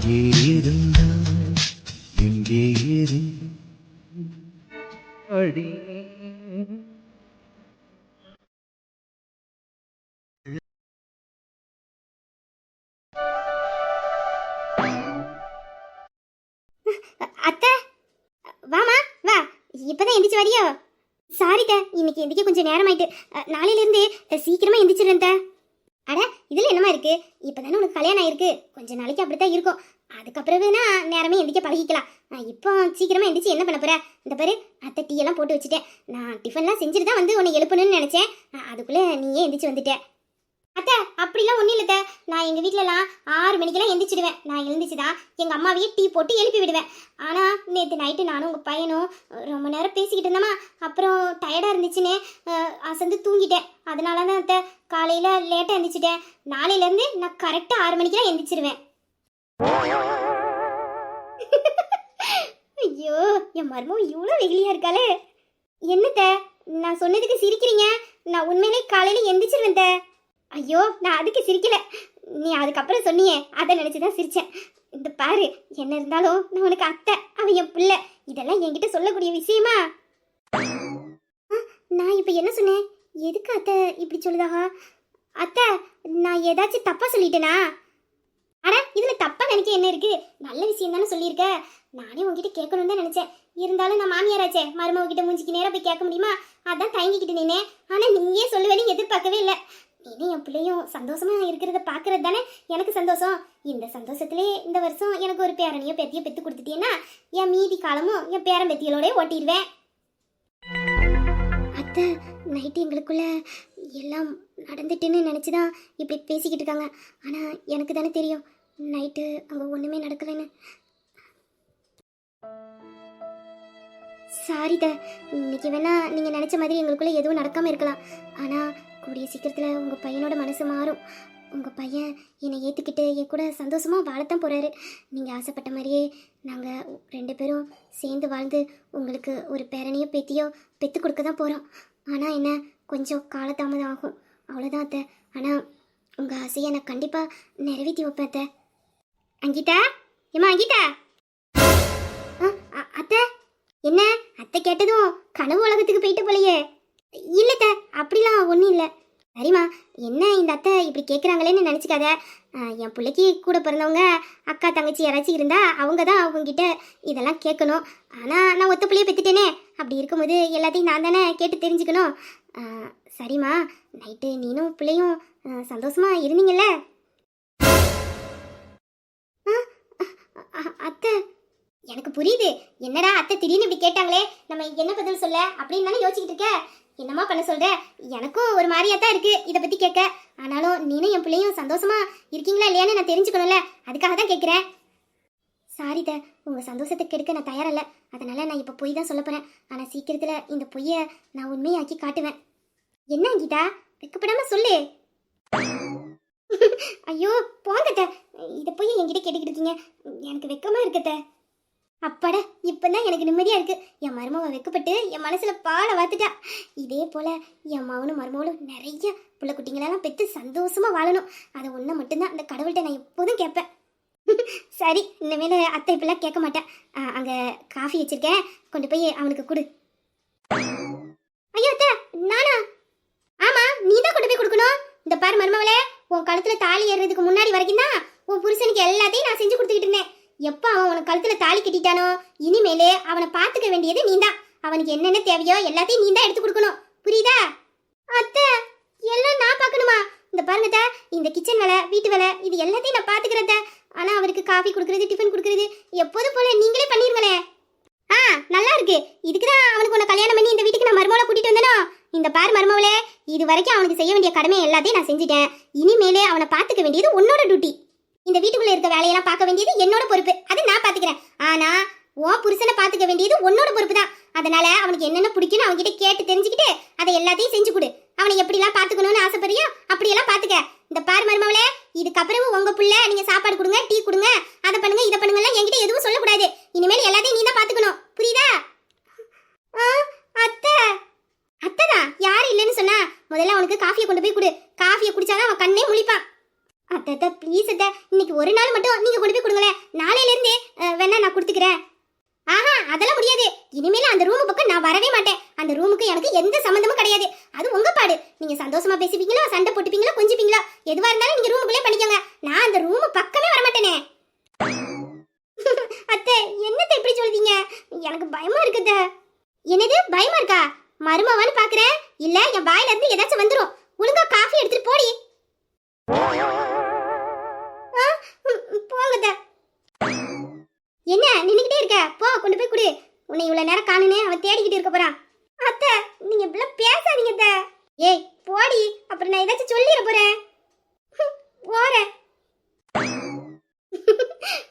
இங்கே இருந்தால் எங்கே இரு அடி அத்தை, வாமா வா. இப்பதான் எந்திரிச்சு வரியா? சாரிட்ட, இன்னைக்கு எந்திரிக்க கொஞ்சம் நேரமாயிட்டு. நாளையில இருந்து சீக்கிரமா எந்திரிச்சிடுறேன் அத்தை. அட, இதுல என்னமா இருக்கு? இப்பதானே உனக்கு கல்யாணம் ஆயிருக்கு, கொஞ்ச நாளைக்கு அப்படித்தான் இருக்கும். அதுக்கப்புறம் வேணா நேரமே எந்திரிக்க பழகிக்கலாம். இப்போ சீக்கிரமா எந்திரிச்சு என்ன பண்ண போற? இந்த பாரு, அத்தை டீ எல்லாம் போட்டு வச்சுட்டேன். நான் டிஃபன்லாம் செஞ்சுட்டு தான் வந்து உன்னை எழுப்பணும்னு நினைச்சேன். அதுக்குள்ள நீயே எந்திரிச்சு வந்துட்ட. அத்தை, அப்படிலாம் ஒன்றும் இல்லைத்த. நான் எங்கள் வீட்டிலலாம் 6 மணிக்கெல்லாம் எந்திரிச்சிடுவேன். நான் எழுந்திரிச்சுதான் எங்கள் அம்மாவையே டீ போட்டு எழுப்பி விடுவேன். ஆனால் நேற்று நைட்டு நானும் உங்கள் பையனும் ரொம்ப நேரம் பேசிக்கிட்டு இருந்தோமா, அப்புறம் டயர்டாக இருந்துச்சுன்னு அசந்து தூங்கிட்டேன். அதனால தான் அத்தை காலையில் லேட்டாக எந்திரிச்சிட்டேன். நாளையிலேருந்து நான் கரெக்டாக 6 மணிக்கெல்லாம் எந்திரிச்சிடுவேன். ஐயோ, என் மருமம் இவ்வளோ வெகுளியாக இருக்காளே. என்னத்த நான் சொன்னதுக்கு சிரிக்கிறீங்க? நான் உண்மையிலே காலையில் எந்திரிச்சிருவேன் த. ஐயோ, நான் அதுக்கு சிரிக்கல, நீ அதுக்கப்புறம் சொன்னியே அதை நினச்சிதான் சிரிச்சேன். இந்த பாரு, என்ன இருந்தாலும் நான் உனக்கு அத்தை, அவன் என் பிள்ளை. இதெல்லாம் என்கிட்ட சொல்லக்கூடிய விஷயமா? நான் இப்போ என்ன சொன்னேன்? எதுக்கு அத்தை இப்படி சொல்லுதாக? அத்தை, நான் ஏதாச்சும் தப்பா சொல்லிட்டேனா? அட, இதுல தப்பா நினைக்க என்ன இருக்கு? நல்ல விஷயம் தானே சொல்லியிருக்க. நானே உங்ககிட்ட கேட்கணும்னு தான் நினைச்சேன். இருந்தாலும் நான் மாமியாராச்சே, மருமகிட்ட மூஞ்சிக்கு நேரம் போய் கேட்க முடியுமா? அதான் தயங்கிக்கிட்டு நின்னேன். ஆனா நீயே சொல்லுவேன்னு எதிர்பார்க்கவே இல்லை. நீ என் பிள்ளையும் சந்தோஷமா இருக்கிறத பாக்குறது தானே எனக்கு சந்தோஷம். இந்த சந்தோஷத்திலே இந்த வருஷம் எனக்கு ஒரு பேரனையோ பேத்தியோ பெத்து கொடுத்துட்டீங்கன்னா என் மீதி காலமும் என் பேரன் பேத்திகளோட ஓட்டிடுவேன். அத்தை, நைட்டு எங்களுக்குள்ள எல்லாம் நடந்துட்டுன்னு நினச்சிதான் இப்படி பேசிக்கிட்டு இருக்காங்க. ஆனால் எனக்கு தானே தெரியும் நைட்டு அங்கே ஒன்றுமே நடக்கலைன்னு. சாரித, இன்னைக்கு வேணா நீங்கள் நினச்ச மாதிரி எங்களுக்குள்ளே எதுவும் நடக்காமல் இருக்கலாம். ஆனால் கூடிய சீக்கிரத்தில் உங்கள் பையனோட மனசு மாறும். உங்கள் பையன் என்னை ஏற்றுக்கிட்டு என் கூட சந்தோஷமாக வாழத்தான் போகிறாரு. நீங்கள் ஆசைப்பட்ட மாதிரியே நாங்கள் 2 பேரும் சேர்ந்து வாழ்ந்து உங்களுக்கு ஒரு பேரனையோ பேத்தியோ பெற்று கொடுக்க தான் போகிறோம். ஆனால் என்ன, கொஞ்சம் காலதாமதம் ஆகும், அவ்வளோதான் அத்தை. ஆனால் உங்கள் ஆசையை நான் கண்டிப்பாக நிறைவேற்றி வைப்பேன் அத்தை. அங்கிதா, ஏம்மா அங்கிதா. அத்தை, என்ன அத்தை கேட்டதும் கனவு உலகத்துக்கு போயிட்டு போலையே? இல்லைத்த, அப்படிலாம் ஒன்றும் இல்லை. சரிம்மா, என்ன இந்த அத்தை இப்படி கேட்குறாங்களேன்னு நினச்சிக்காத. என் பிள்ளைக்கு கூட பிறந்தவங்க அக்கா தங்கச்சி யாராச்சும் இருந்தால் அவங்க தான் அவங்ககிட்ட இதெல்லாம் கேட்கணும். ஆனால் நான் ஒத்த பிள்ளையை பெற்றுட்டேனே, அப்படி இருக்கும்போது எல்லாத்தையும் நான் தானே கேட்டு தெரிஞ்சுக்கணும். சரிம்மா, நைட்டு நீனும் பிள்ளையும் சந்தோஷமாக இருந்தீங்கல்ல? அத்தை, எனக்கு புரியுது. என்னடா அத்தை திடீர்னு இப்படி கேட்டாங்களே, நம்ம என்ன பதில் சொல்ல அப்படின்னு தானே யோசிச்சுக்கிட்டு இருக்க. என்னம்மா பண்ண சொல்ற? எனக்கும் ஒரு மாதிரியா தான் இருக்கு இதை பற்றி கேட்க. ஆனாலும் நீனும் என் பிள்ளையும் சந்தோஷமா இருக்கீங்களா இல்லையான்னு நான் தெரிஞ்சுக்கணும்ல, அதுக்காக தான் கேட்குறேன். சாரித, உங்கள் சந்தோஷத்தை கெடுக்க நான் தயாரில்லை. அதனால் நான் இப்போ பொய் தான் சொல்ல போகிறேன். ஆனால் சீக்கிரத்தில் இந்த பொய்யை நான் உண்மையாக்கி காட்டுவேன். என்ன கீதா, வெக்கப்படாமல் சொல்லு. ஐயோ போங்கத்த, இதை போய் என்கிட்ட கேட்டுக்கிட்டு இருக்கீங்க, எனக்கு வெக்கமாக இருக்கத்த. அப்பாடா, இப்போதான் எனக்கு நிம்மதியாக இருக்குது. என் மருமவை வெக்கப்பட்டு என் மனசில் பாலை வாத்துட்டா. இதே போல் என் மகனும் மருமகளும் நிறைய புள்ள குட்டிங்களெல்லாம் பெற்று சந்தோஷமாக வாழணும். அதை ஒன்றை மட்டும்தான் அந்த கடவுள்கிட்ட நான் எப்போதும் கேட்பேன். சரி, இனிமேல் அத்தை இப்பெல்லாம் கேட்க மாட்டேன். அங்கே காஃபி வச்சுருக்கேன், கொண்டு போய் அவனுக்கு கொடு. ஐயோ அத்தை, நானா? ஆமாம், நீ தான் கொண்டு போய் கொடுக்கணும். இந்த பாரு மருமவளே, உன் கழுத்தில் தாலி ஏறுறதுக்கு முன்னாடி வரைக்கும் தான் உன் புருஷனுக்கு எல்லாத்தையும் நான் செஞ்சு கொடுத்துக்கிட்டு இருந்தேன். எப்போ அவன் உனக்கு கழுத்தில் தாலி கட்டிட்டானோ, இனிமேலே அவனை பார்த்துக்க வேண்டியது நீ தான். அவனுக்கு என்னென்ன தேவையோ எல்லாத்தையும் நீ தான் எடுத்து கொடுக்கணும், புரியுதா? அத்தை, எல்லாம் நான் பார்க்கணுமா? இந்த பாருங்கத்த, இந்த கிச்சன் வேலை, வீட்டு வேலை, இது எல்லாத்தையும் நான் பார்த்துக்கிறத. ஆனால் அவருக்கு காஃபி கொடுக்குறது, டிஃபன் கொடுக்குறது எப்போதும் போல நீங்களே பண்ணிருங்களே. நல்லா இருக்கு. இதுக்கு தான் அவனுக்கு உன்னை கல்யாணம் பண்ணி இந்த வீட்டுக்கு நான் மருமகளை கூட்டிட்டு வந்தேனோ. இந்த பார் மருமவளே, இது வரைக்கும் அவனுக்கு செய்ய வேண்டிய கடமை எல்லாத்தையும் நான் செஞ்சுட்டேன். இனிமேலே அவனை பார்த்துக்க வேண்டியது உன்னோட டியூட்டி. இந்த வீட்டுக்குள்ள இருக்க வேலையெல்லாம் பார்க்க வேண்டியது என்னோட பொறுப்பு, அதை நான் பார்த்துக்கிறேன். ஆனா உன் புருஷனை பார்த்துக்க வேண்டியது உன்னோட பொறுப்பு தான். அதனால அவனுக்கு என்னென்ன பிடிக்குன்னு அவன்கிட்ட கேட்டு தெரிஞ்சுக்கிட்டு அதை எல்லாத்தையும் செஞ்சு கொடு. அவனை எப்படிலாம் பார்த்துக்கணும்னு ஆசைப்படுறியோ அப்படியெல்லாம் பார்த்துக்க. இந்த பார் மருமவளே, இதுக்கப்புறம் உங்க புள்ள நீங்க சாப்பாடு கொடுங்க, டீ கொடுங்க, அதை பண்ணுங்க, இதை பண்ணுங்கலாம் என்கிட்ட எதுவும் சொல்லக்கூடாது. இனிமேல் எல்லாத்தையும் நீ தான் பார்த்துக்கணும், புரியுதா? அத்தை, அத்தை தான் யாரும் இல்லைன்னு சொன்னா முதல்ல அவனுக்கு காஃபியை கொண்டு போய் கொடு. காஃபியை குடிச்சாதான் அவன் கண்ணே முழிப்பான். அத்தை, அத்தை ப்ளீஸ் அத்தை, இன்னைக்கு ஒரு நாள் மட்டும் நீங்க கொண்டு போய் கொடுங்களேன். நாளையில இருந்து வேணா நான் கொடுத்துக்கிறேன். ஆஹா அதெல்லாம் முடியாது. இனிமேல அந்த ரூம் பக்கம் நான் வரவே மாட்டேன். அந்த ரூமுக்கு எனக்கு எந்த சம்பந்தமும் கிடையாது. அது உங்க பாடு. நீங்க சந்தோஷமா பேசிப்பீங்களோ, சண்டை போட்டுப்பீங்களோ, கொஞ்சிப்பீங்களோ, எதுவா இருந்தாலும் நீங்க ரூமுக்குள்ளே பண்ணிக்கோங்க. நான் அந்த ரூம் பக்கமே வர மாட்டேனே. அத்தை என்னத்தை இப்படி சொல்றீங்க? எனக்கு பயமா இருக்குதே. என்னது பயமா இருக்கா? மருமவான்னு பாக்குறேன். இல்ல என் வாயில இருந்து ஏதாச்சும் வந்துரும். ஒழுங்கா காஃபி எடுத்துட்டு போடி. போங்கத. என்ன நின்னுக்கிட்டே இருக்க? போ கொண்டு போய் குடு. உன்னை இவ்வளவு நேரம் காணுனே அவன் தேடிக்கிட்டு இருக்க போறான். அத்தை நீங்க இப்படி பேசாதீங்க அத்தை. ஏய் போடி, அப்புறம் நான் ஏதாச்சும் சொல்லிட போறேன். போறேன்.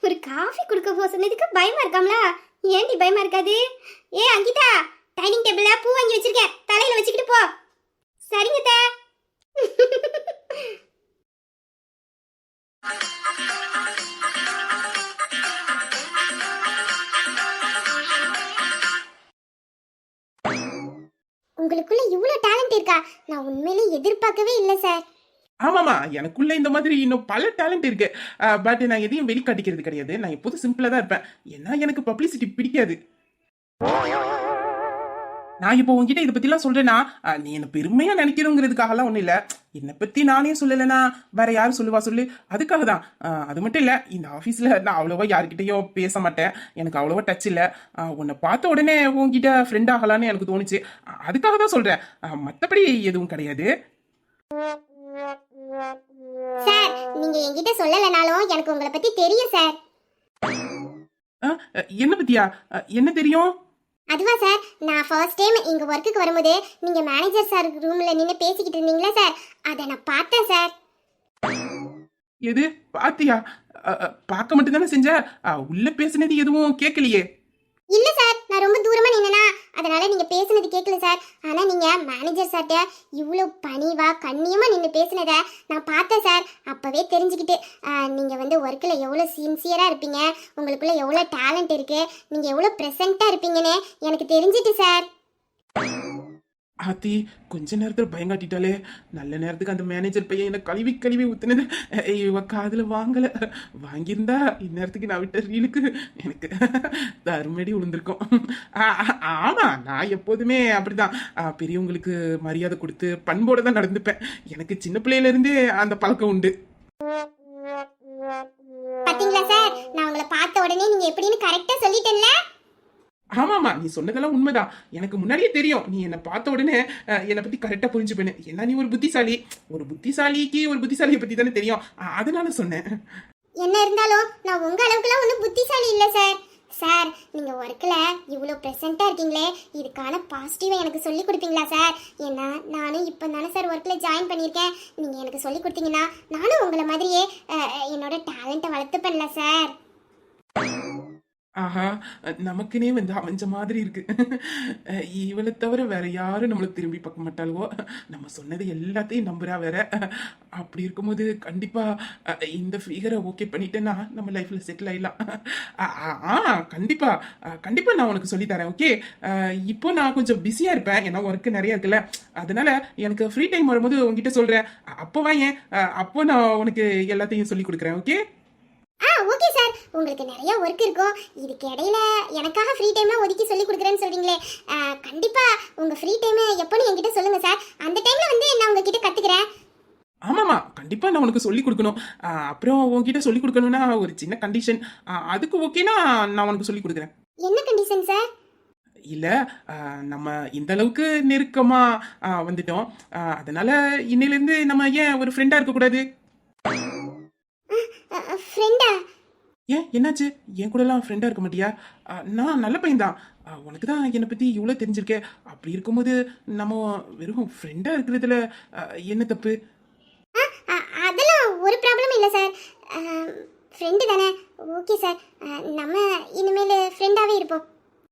ஒரு காஃபி குடுக்க போ சொன்னதுக்கு பயமா இருக்காம்ல? ஏன்டி பயமா இருக்காது? ஏ அங்கிதா, டைனிங் டேபிள்ல பூ வாங்கி வச்சிருக்கேன், தலையில வச்சுக்கிட்டு போ. சரிங்க அத்தை. உங்களுக்குள்ள இவ்வளவு டேலண்ட் இருக்கா? நான் உண்மையிலேயே எதிர்பார்க்கவே இல்லை சார். ஆமாமா, எனக்குள்ள இந்த மாதிரி இன்னும் பல டேலண்ட் இருக்கு. பட் நான் எதையும் வெளிக்காட்டிக்கிறது கிடையாது. நான் எப்போதும் சிம்பிளா தான் இருப்பேன். ஏன்னா எனக்கு பப்ளிசிட்டி பிடிக்காது. நான் இப்போ உங்ககிட்ட இதை பத்திலாம் சொல்றேன்னா நீ என்ன பெருமையா நினைக்கணுங்கிறதுக்காகலாம் ஒன்றும் இல்லை. என்னை பத்தி நானே சொல்லலைன்னா வேற யாரும் சொல்லுவா சொல்லு, அதுக்காக தான். அது மட்டும் இல்லை, இந்த ஆஃபீஸில் நான் அவ்வளோவா யார்கிட்டையும் பேச மாட்டேன். எனக்கு அவ்வளோவா டச் இல்லை. உன்னை பார்த்த உடனே உங்ககிட்ட ஃப்ரெண்ட் ஆகலான்னு எனக்கு தோணுச்சு. அதுக்காக தான் சொல்றேன், மற்றபடி எதுவும் கிடையாது. சார் நீங்க என்கிட்ட சொல்லலைனாலும் எனக்கு உங்களை பத்தி தெரியும் சார். என்ன பத்தியா? என்ன தெரியும்? அதுவா சார், நான் ஃபர்ஸ்ட் டைம் இங்க ஒர்க்குக்கு வரும்போது நீங்க மேனேஜர் சார் ரூம்ல நின்று பேசிக்கிட்டு இருந்தீங்களா சார், அதை நான் பார்த்தேன் சார். எது பாத்தியா? பார்க்க மட்டும் தானே செஞ்ச, உள்ள பேசுனது எதுவும் கேட்கலையே. இல்ல சார், நான் ரொம்ப தூரமா நின்னனா, அதனால நீங்க பேசுனது கேட்கல சார். ஆனா நீங்க மேனேஜர் சார்ட்ட இவ்வளவு பணிவா கண்ணியமா நின்று பேசுனத நான் பார்த்தேன் சார். அப்பவே தெரிஞ்சுக்கிட்டு நீங்க வந்து ஒர்க்ல எவ்வளவு சின்சியரா இருப்பீங்க, உங்களுக்குள்ள எவ்வளவு டேலண்ட் இருக்கு, நீங்க எவ்வளவு பிரசன்ட்டா இருப்பீங்கன்னு எனக்கு தெரிஞ்சிட்டு சார். ஆத்தி கொஞ்ச நேரத்துல பயங்காட்டிட்டாலே. நல்ல நேரத்துக்கு அந்த மேனேஜர் பையன் என்ன கழுவி கழுவி ஊத்துனது இவ காதுல வாங்கல. வாங்கியிருந்தா இந்நேரத்துக்கு நான் விட்ட ரீலுக்கு எனக்கு தருமடி விழுந்திருக்கும். ஆமா, நான் எப்போதுமே அப்படிதான். பெரியவங்களுக்கு மரியாதை கொடுத்து பண்போட தான் நடந்துப்பேன். எனக்கு சின்ன பிள்ளையில இருந்தே அந்த பழக்கம் உண்டு. பாத்தீங்களா சார், நான் உங்களை பார்த்த உடனே நீங்க எப்படின்னு கரெக்டா சொல்லிட்டேன்ல. ஆமாமா, நீ சொன்னதெல்லாம் உண்மைதான். எனக்கு முன்னாடியே தெரியும் நீ என்னை பார்த்த உடனே என்னை பத்தி கரெக்டா புரிஞ்சுப்பேன்னு. ஏன்னா நீ ஒரு புத்திசாலி. ஒரு புத்திசாலிக்கு ஒரு புத்திசாலியை பத்தி தானே தெரியும், அதனால சொன்னேன். என்ன இருந்தாலும் நான் உங்க அளவுக்குலாம் ஒன்றும் புத்திசாலி இல்லை சார். சார் நீங்க ஒர்க்ல இவ்வளோ ப்ரெசென்ட்டா இருக்கீங்களே, இதுக்கான பாசிட்டிவா எனக்கு சொல்லி கொடுப்பீங்களா சார்? ஏன்னா நானும் இப்போ தானே சார் ஒர்க்ல ஜாயின் பண்ணியிருக்கேன். நீங்க எனக்கு சொல்லி கொடுத்தீங்கன்னா நானும் உங்களை மாதிரியே என்னோட டேலண்ட்டை வளர்த்துப்பேன்ல சார். ஆஹா, நமக்குனே வந்து அமைஞ்ச மாதிரி இருக்கு. இவளை தவிர வேற யாரும் நம்மளை திரும்பி பார்க்க மாட்டாளுவோ. நம்ம சொன்னது எல்லாத்தையும் நம்புறா வேற. அப்படி இருக்கும்போது கண்டிப்பா இந்த ஃபிகரை ஓகே பண்ணிட்டேன்னா நம்ம லைஃப்ல செட்டில் ஆயிடலாம். கண்டிப்பா கண்டிப்பா நான் உனக்கு சொல்லி தரேன். ஓகே, இப்போ நான் கொஞ்சம் பிஸியா இருப்பேன், ஏன்னா ஒர்க்கு நிறைய இருக்குல்ல. அதனால எனக்கு ஃப்ரீ டைம் வரும்போது உங்ககிட்ட சொல்றேன். அப்போ வாங்க, அப்போ நான் உனக்கு எல்லாத்தையும் சொல்லி கொடுக்குறேன். ஓகே ஓகே சார், உங்களுக்கு நிறைய ஒர்க் இருக்கும். இதுக்கு இடையில எனக்காக ஃப்ரீ டைம்லாம் ஒதுக்கி சொல்லி கொடுக்குறேன்னு சொல்றீங்களே, கண்டிப்பா உங்க ஃப்ரீ டைம் எப்போன்னு என்கிட்ட சொல்லுங்க சார். அந்த டைம்ல வந்து நான் உங்ககிட்ட கத்துக்கிறேன். ஆமாமா, கண்டிப்பா நான் உனக்கு சொல்லி கொடுக்கணும். அப்புறம் உன்கிட்ட சொல்லி கொடுக்கணும்னா ஒரு சின்ன கண்டிஷன். அதுக்கு ஓகேனா நான் உனக்கு சொல்லி கொடுக்குறேன். என்ன கண்டிஷன் சார்? இல்ல, நம்ம இந்த அளவுக்கு நெருக்கமா வந்துட்டோம். அதனால இன்னையில இருந்து நம்ம ஏன் ஒரு ஃப்ரெண்டா இருக்க கூடாது? ஃப்ரெண்டா? ஏன் என்னாச்சு? என் கூட எல்லாம் ஃப்ரெண்டா இருக்க மாட்டியா? நான் நல்ல பையன் தான். உனக்கு தான் என்னை பத்தி இவ்வளவு தெரிஞ்சிருக்கே. அப்படி இருக்கும்போது நம்ம வெறும் ஃப்ரெண்டா இருக்கிறதுல என்ன தப்பு? அதெல்லாம் ஒரு ப்ராப்ளம் இல்லை சார். ஃப்ரெண்டு தானே, ஓகே சார். நம்ம இனிமேல் ஃப்ரெண்டாவே இருப்போம்.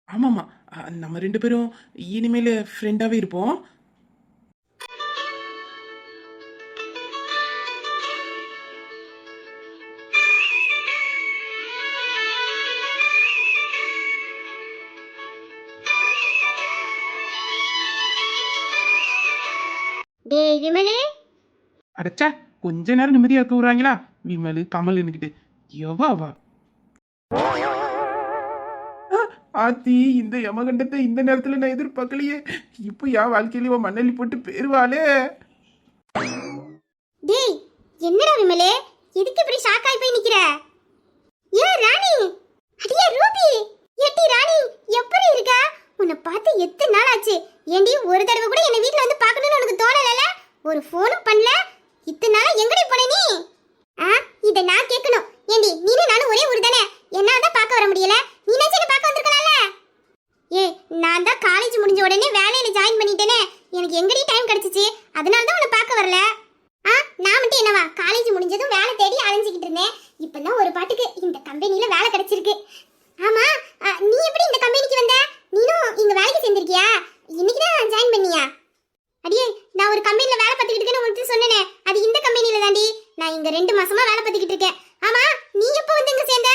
ஆமாமா, நம்ம ரெண்டு பேரும் இனிமேல் ஃப்ரெண்டாவே இருப்போம். டேய் விமலே, அடச்சா, கொஞ்ச நேரம் நிம்மதியா இருக்க விடுறாங்களா? விமலு கமலுன்னுக்கிட்டு எவாவா ஆத்தி இந்த யமகண்டத்தை இந்த நேரத்துல நான் எதிர்பார்க்கலையே. இப்போ என் வாழ்க்கையில இவன் மண்ணள்ளி போட்டு பேருவாளே. டேய் என்னடா விமலே, எதுக்கு இப்படி ஷாக் ஆகி போய் நிக்கிற? ஏ ராணி, அடியே ரூபி, ஏட்டி ராணி எப்படி இருக்க? உன்னை பார்த்து எத்தனை நாள் ஆச்சு? ஏண்டி ஒரு தடவை கூட என்ன வீட்ல வந்து பார்க்கணும்னு உனக்கு தோணலல? ஒரு ஃபோனும் பண்ணல. இத்தனை நாளா எங்கடி போன நீ? இத நான் கேட்கணும். ஏண்டி நீனே நானும் ஒரே ஊர் தானே, என்னால தான் பார்க்க வர முடியல. நீனாச்சும் என்ன பார்க்க வந்திருக்கலாம்ல? ஏ நான் தான் காலேஜ் முடிஞ்ச உடனே வேலையில ஜாயின் பண்ணிட்டேனே, எனக்கு எங்கடி டைம் கிடைச்சிச்சு? அதனால தான் உன்னை பார்க்க வரல. நான் மட்டும் என்னவா காலேஜ் முடிஞ்சதும் வேலை தேடி அலைஞ்சிக்கிட்டு இருந்தேன். இப்பதான் ஒரு பாட்டுக்கு இந்த கம்பெனில வேலை கிடைச்சிருக்கு. ஆமா, நீ எப்படி இந்த கம்பெனிக்கு வந்த? நீனும் இங்க வேலைக்கு சேர்ந்திருக்கியா? இன்னைக்கு தான் ஜாயின் பண்ணியா? அடியே நான் ஒரு கம்பெனில வேலை பார்த்துக்கிட்டு இருக்கேன்னு உங்களுக்கு சொன்னேனே, அது இந்த கம்பெனில தாண்டி. நான் இங்க 2 மாசமா வேலை பார்த்துக்கிட்டு இருக்கேன். ஆமா, நீ எப்போ வந்து இங்க சேர்ந்த?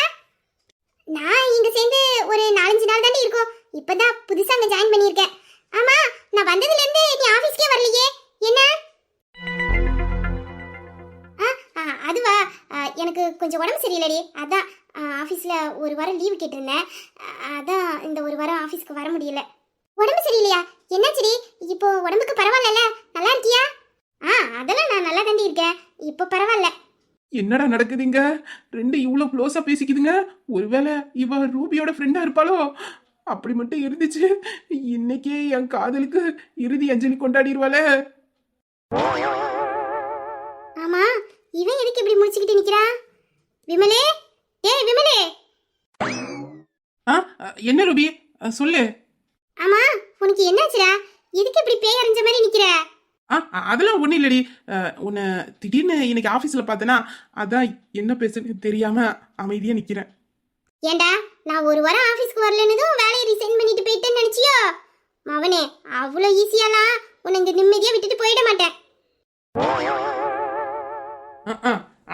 நான் இங்க சேர்ந்து ஒரு 4-5 நாள் தாண்டி இருக்கும். இப்பதான் புதுசா அங்க ஜாயின் பண்ணியிருக்கேன். ஆமா, நான் வந்ததுல இருந்து நீ ஆபீஸ்க்கே வரலையே, என்ன? அதுவா, எனக்கு கொஞ்சம் உடம்பு சரியில்லடி. அதான் ஆஃபீஸில் ஒரு வாரம் லீவு கேட்டிருந்தேன். அதான் இந்த ஒரு வாரம் ஆஃபீஸ்க்கு வர முடியல. உடம்பு சரியில்லையா? என்னாச்சுடி? இப்போ உடம்புக்கு பரவாயில்லல? நல்லா இருக்கியா? அதெல்லாம் நான் நல்லா தாண்டி இருக்கேன். இப்போ பரவாயில்ல. என்னடா நடக்குதுங்க? ரெண்டு இவ்வளோ க்ளோஸா பேசிக்குதுங்க. ஒருவேளை இவ ரூபியோட ஃப்ரெண்டா இருப்பாளோ? அப்படி மட்டும் இருந்துச்சு, இன்னைக்கே என் காதலுக்கு இறுதி அஞ்சலி கொண்டாடிடுவாளே. ஆமா, இவன் எதுக்கு இப்படி முடிச்சுக்கிட்டு நிக்கிறா? விமலே, ஏய் விமலே. என்ன ரூபி, சொல்லு. ஆமா, உனக்கு என்னாச்சுடா? எதுக்கு இப்படி பேய் அறிஞ்ச மாதிரி நிக்கிற? அதெல்லாம் ஒன்றும் இல்லடி. உன்னை திடீர்னு இன்னைக்கு ஆஃபீஸில் பார்த்தேன்னா அதான் என்ன பேசுன்னு தெரியாம அமைதியாக நிற்கிறேன். ஏண்டா நான் ஒரு வாரம் ஆஃபீஸ்க்கு வரலன்னதும் வேலையை ரிசைன் பண்ணிட்டு போயிட்டேன்னு நினைச்சியோ? மவனே, அவ்வளோ ஈஸியாலாம் உன்னை இங்க நிம்மதியாக விட்டுட்டு போயிட மாட்டேன்.